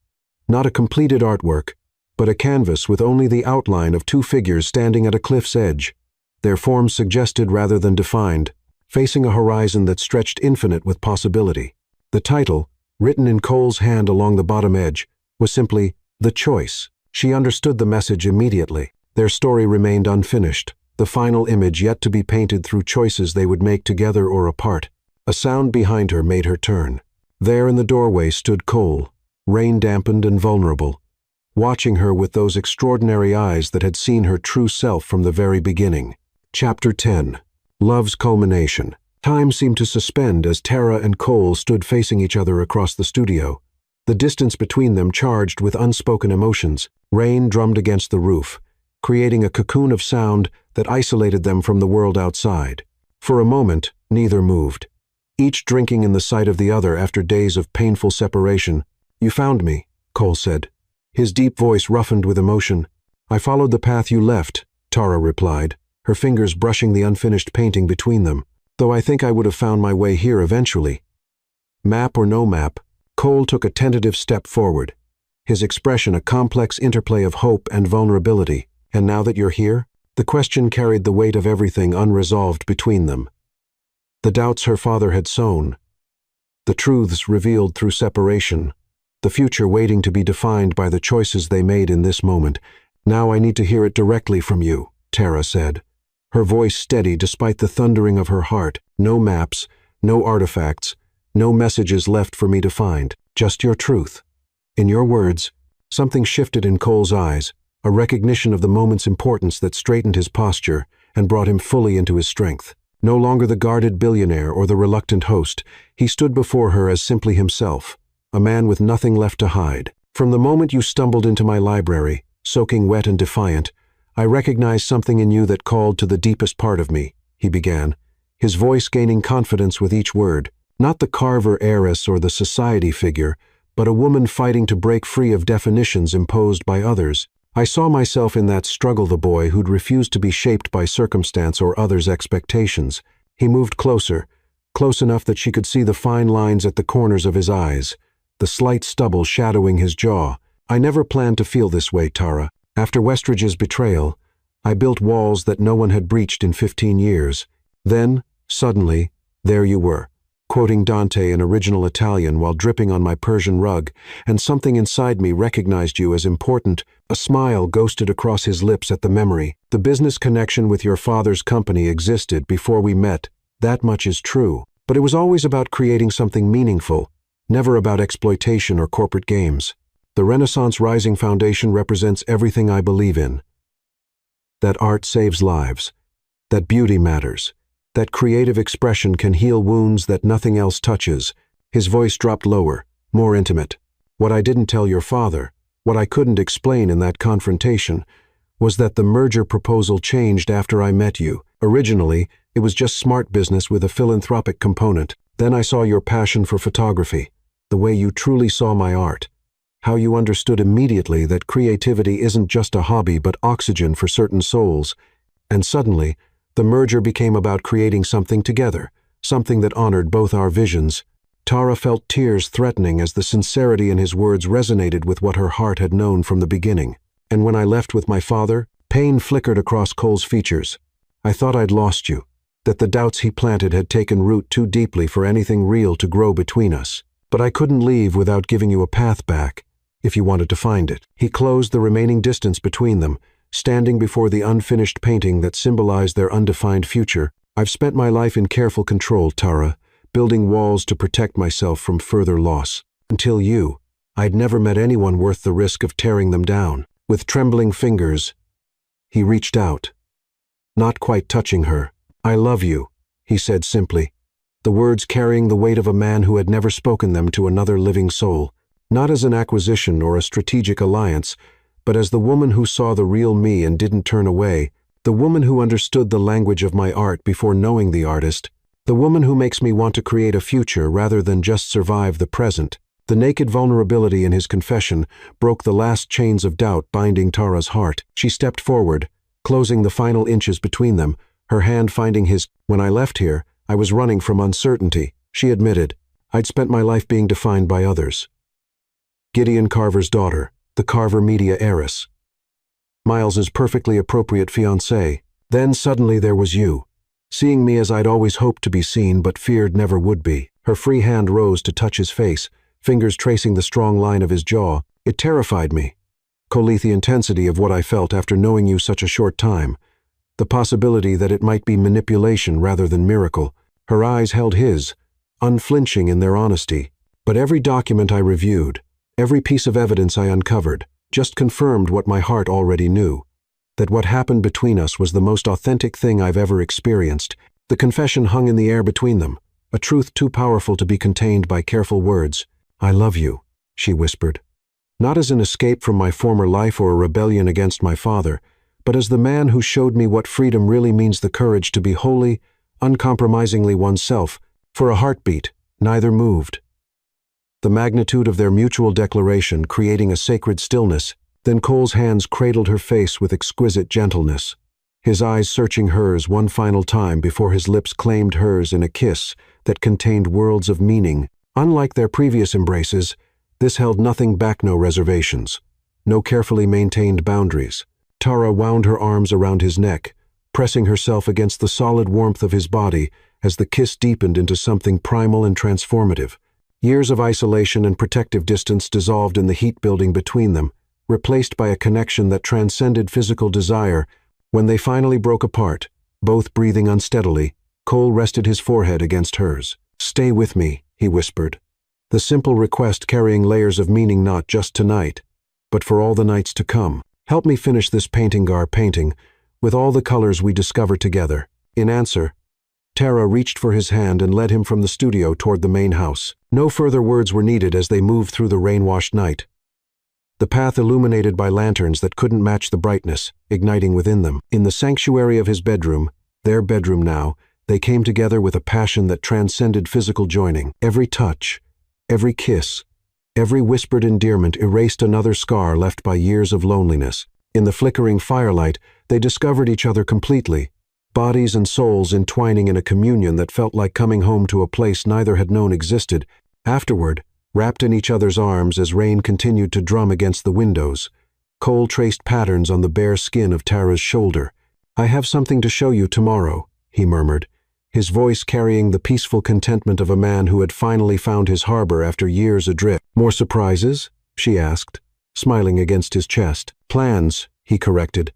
Not a completed artwork, but a canvas with only the outline of two figures standing at a cliff's edge, their forms suggested rather than defined, facing a horizon that stretched infinite with possibility. The title, written in Cole's hand along the bottom edge, was simply "The Choice." She understood the message immediately. Their story remained unfinished, the final image yet to be painted through choices they would make together or apart. A sound behind her made her turn. There in the doorway stood Cole, rain-dampened and vulnerable, watching her with those extraordinary eyes that had seen her true self from the very beginning. Chapter 10. Love's Culmination. Time seemed to suspend as Tara and Cole stood facing each other across the studio, the distance between them charged with unspoken emotions. Rain drummed against the roof, creating a cocoon of sound that isolated them from the world outside. For a moment, neither moved, each drinking in the sight of the other after days of painful separation. "You found me," Cole said, his deep voice roughened with emotion. "I followed the path you left," Tara replied, her fingers brushing the unfinished painting between them, "though I think I would have found my way here eventually." Map or no map, Cole took a tentative step forward, his expression a complex interplay of hope and vulnerability. "And now that you're here?" The question carried the weight of everything unresolved between them. The doubts her father had sown, the truths revealed through separation, the future waiting to be defined by the choices they made in this moment. "Now I need to hear it directly from you," Tara said, her voice steady despite the thundering of her heart. "No maps, no artifacts, no messages left for me to find, just your truth." In your words, something shifted in Cole's eyes, a recognition of the moment's importance that straightened his posture and brought him fully into his strength. No longer the guarded billionaire or the reluctant host, he stood before her as simply himself, a man with nothing left to hide. "From the moment you stumbled into my library, soaking wet and defiant, I recognized something in you that called to the deepest part of me," he began, his voice gaining confidence with each word. "Not the Carver heiress or the society figure, but a woman fighting to break free of definitions imposed by others. I saw myself in that struggle, the boy who'd refused to be shaped by circumstance or others' expectations." He moved closer, close enough that she could see the fine lines at the corners of his eyes, the slight stubble shadowing his jaw. "I never planned to feel this way, Tara. After Westridge's betrayal, I built walls that no one had breached in 15 years. Then, suddenly, there you were, quoting Dante in original Italian while dripping on my Persian rug, and something inside me recognized you as important. A smile ghosted across his lips at the memory. The business connection with your father's company existed before we met. That much is true. But it was always about creating something meaningful, never about exploitation or corporate games. The Renaissance Rising Foundation represents everything I believe in. That art saves lives. That beauty matters. That creative expression can heal wounds that nothing else touches. His voice dropped lower, more intimate. What I didn't tell your father, what I couldn't explain in that confrontation, was that the merger proposal changed after I met you. Originally, it was just smart business with a philanthropic component. Then I saw your passion for photography, the way you truly saw my art, how you understood immediately that creativity isn't just a hobby but oxygen for certain souls. And suddenly, the merger became about creating something together, something that honored both our visions. Tara felt tears threatening as the sincerity in his words resonated with what her heart had known from the beginning. And when I left with my father, pain flickered across Cole's features. I thought I'd lost you, that the doubts he planted had taken root too deeply for anything real to grow between us. But I couldn't leave without giving you a path back, if you wanted to find it. He closed the remaining distance between them, standing before the unfinished painting that symbolized their undefined future. I've spent my life in careful control, Tara, building walls to protect myself from further loss. Until you, I'd never met anyone worth the risk of tearing them down. With trembling fingers, he reached out, not quite touching her. I love you, he said simply, the words carrying the weight of a man who had never spoken them to another living soul, not as an acquisition or a strategic alliance, but as the woman who saw the real me and didn't turn away, the woman who understood the language of my art before knowing the artist, the woman who makes me want to create a future rather than just survive the present. The naked vulnerability in his confession broke the last chains of doubt binding Tara's heart. She stepped forward, closing the final inches between them, her hand finding his. When I left here, I was running from uncertainty, she admitted. I'd spent my life being defined by others. Gideon Carver's daughter, the Carver media heiress. Miles's perfectly appropriate fiancée. Then suddenly there was you, seeing me as I'd always hoped to be seen but feared never would be. Her free hand rose to touch his face, fingers tracing the strong line of his jaw. It terrified me. Colette, the intensity of what I felt after knowing you such a short time. The possibility that it might be manipulation rather than miracle. Her eyes held his, unflinching in their honesty. But every document I reviewed, every piece of evidence I uncovered, just confirmed what my heart already knew. That what happened between us was the most authentic thing I've ever experienced. The confession hung in the air between them, a truth too powerful to be contained by careful words. I love you, she whispered. Not as an escape from my former life or a rebellion against my father, but as the man who showed me what freedom really means, the courage to be wholly, uncompromisingly oneself. For a heartbeat, neither moved. The magnitude of their mutual declaration creating a sacred stillness. Then Cole's hands cradled her face with exquisite gentleness, his eyes searching hers one final time before his lips claimed hers in a kiss that contained worlds of meaning. Unlike their previous embraces, this held nothing back, no reservations, no carefully maintained boundaries. Tara wound her arms around his neck, pressing herself against the solid warmth of his body as the kiss deepened into something primal and transformative. Years of isolation and protective distance dissolved in the heat building between them, replaced by a connection that transcended physical desire. When they finally broke apart, both breathing unsteadily, Cole rested his forehead against hers. Stay with me, he whispered, the simple request carrying layers of meaning not just tonight, but for all the nights to come. Help me finish this painting with all the colors we discover together. In answer, Tara reached for his hand and led him from the studio toward the main house. No further words were needed as they moved through the rain-washed night, the path illuminated by lanterns that couldn't match the brightness, igniting within them. In the sanctuary of his bedroom, their bedroom now, they came together with a passion that transcended physical joining. Every touch, every kiss, every whispered endearment erased another scar left by years of loneliness. In the flickering firelight, they discovered each other completely, bodies and souls entwining in a communion that felt like coming home to a place neither had known existed. Afterward, wrapped in each other's arms as rain continued to drum against the windows, Cole traced patterns on the bare skin of Tara's shoulder. I have something to show you tomorrow, he murmured, his voice carrying the peaceful contentment of a man who had finally found his harbor after years adrift. "More surprises?" she asked, smiling against his chest. "Plans," he corrected,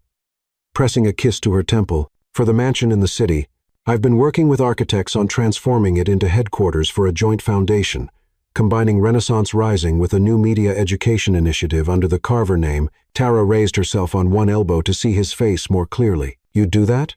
pressing a kiss to her temple. "For the mansion in the city, I've been working with architects on transforming it into headquarters for a joint foundation, combining Renaissance Rising with a new media education initiative under the Carver name." Tara raised herself on one elbow to see his face more clearly. "You'd do that?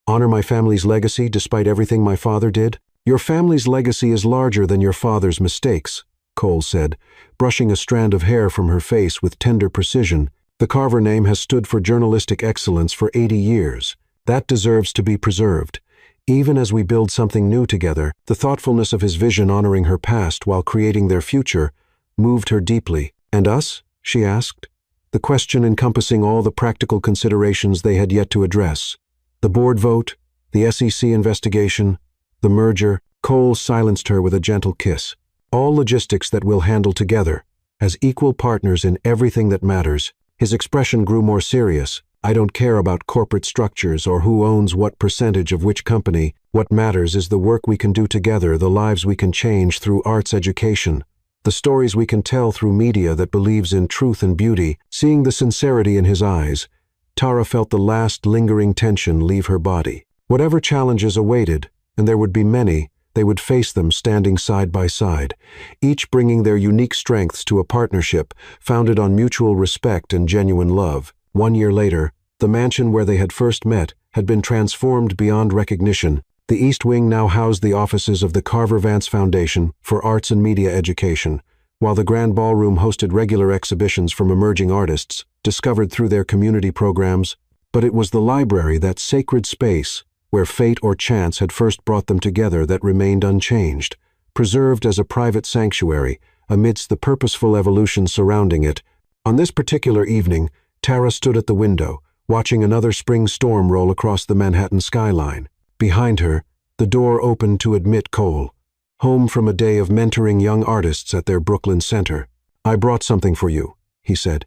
Honor my family's legacy despite everything my father did?" "Your family's legacy is larger than your father's mistakes," Cole said, brushing a strand of hair from her face with tender precision. "The Carver name has stood for journalistic excellence for 80 years. That deserves to be preserved. Even as we build something new together," the thoughtfulness of his vision honoring her past while creating their future moved her deeply. "And us?" she asked, the question encompassing all the practical considerations they had yet to address. The board vote, the SEC investigation, the merger. Cole silenced her with a gentle kiss. "All logistics that we'll handle together, as equal partners in everything that matters." His expression grew more serious. "I don't care about corporate structures or who owns what percentage of which company. What matters is the work we can do together, the lives we can change through arts education, the stories we can tell through media that believes in truth and beauty." Seeing the sincerity in his eyes, Tara felt the last lingering tension leave her body. Whatever challenges awaited, and there would be many, they would face them standing side by side, each bringing their unique strengths to a partnership founded on mutual respect and genuine love. 1 year later, the mansion where they had first met had been transformed beyond recognition. The East Wing now housed the offices of the Carver Vance Foundation for Arts and Media Education, while the Grand Ballroom hosted regular exhibitions from emerging artists, discovered through their community programs. But it was the library, that sacred space, where fate or chance had first brought them together, that remained unchanged, preserved as a private sanctuary amidst the purposeful evolution surrounding it. On this particular evening, Tara stood at the window, watching another spring storm roll across the Manhattan skyline. Behind her, the door opened to admit Cole, home from a day of mentoring young artists at their Brooklyn center. "I brought something for you," he said,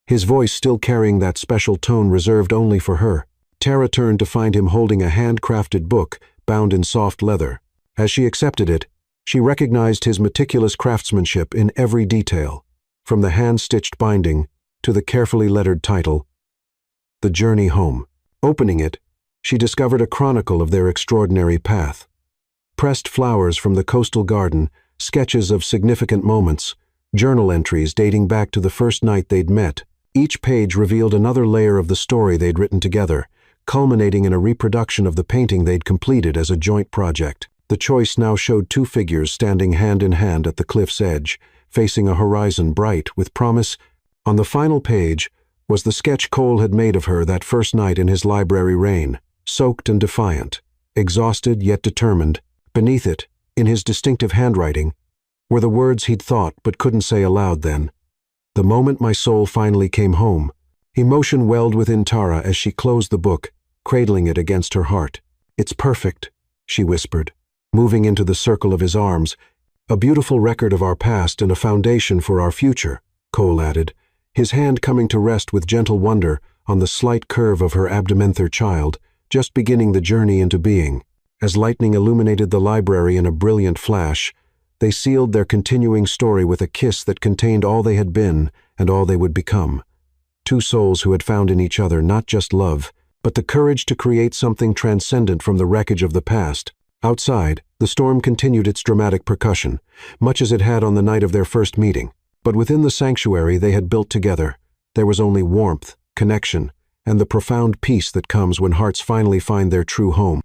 his voice still carrying that special tone reserved only for her. Tara turned to find him holding a handcrafted book bound in soft leather. As she accepted it, she recognized his meticulous craftsmanship in every detail, from the hand-stitched binding to the carefully lettered title, "The Journey Home." Opening it, she discovered a chronicle of their extraordinary path. Pressed flowers from the coastal garden, sketches of significant moments, journal entries dating back to the first night they'd met. Each page revealed another layer of the story they'd written together, culminating in a reproduction of the painting they'd completed as a joint project. The choice now showed two figures standing hand in hand at the cliff's edge, facing a horizon bright with promise. On the final page was the sketch Cole had made of her that first night in his library reign, soaked and defiant, exhausted yet determined. Beneath it, in his distinctive handwriting, were the words he'd thought but couldn't say aloud then. "The moment my soul finally came home." Emotion welled within Tara as she closed the book, cradling it against her heart. "It's perfect," she whispered, moving into the circle of his arms. "A beautiful record of our past and a foundation for our future," Cole added, his hand coming to rest with gentle wonder on the slight curve of her abdomanther child, just beginning the journey into being. As lightning illuminated the library in a brilliant flash, they sealed their continuing story with a kiss that contained all they had been and all they would become. Two souls who had found in each other not just love, but the courage to create something transcendent from the wreckage of the past. Outside, the storm continued its dramatic percussion, much as it had on the night of their first meeting. But within the sanctuary they had built together, there was only warmth, connection, and the profound peace that comes when hearts finally find their true home.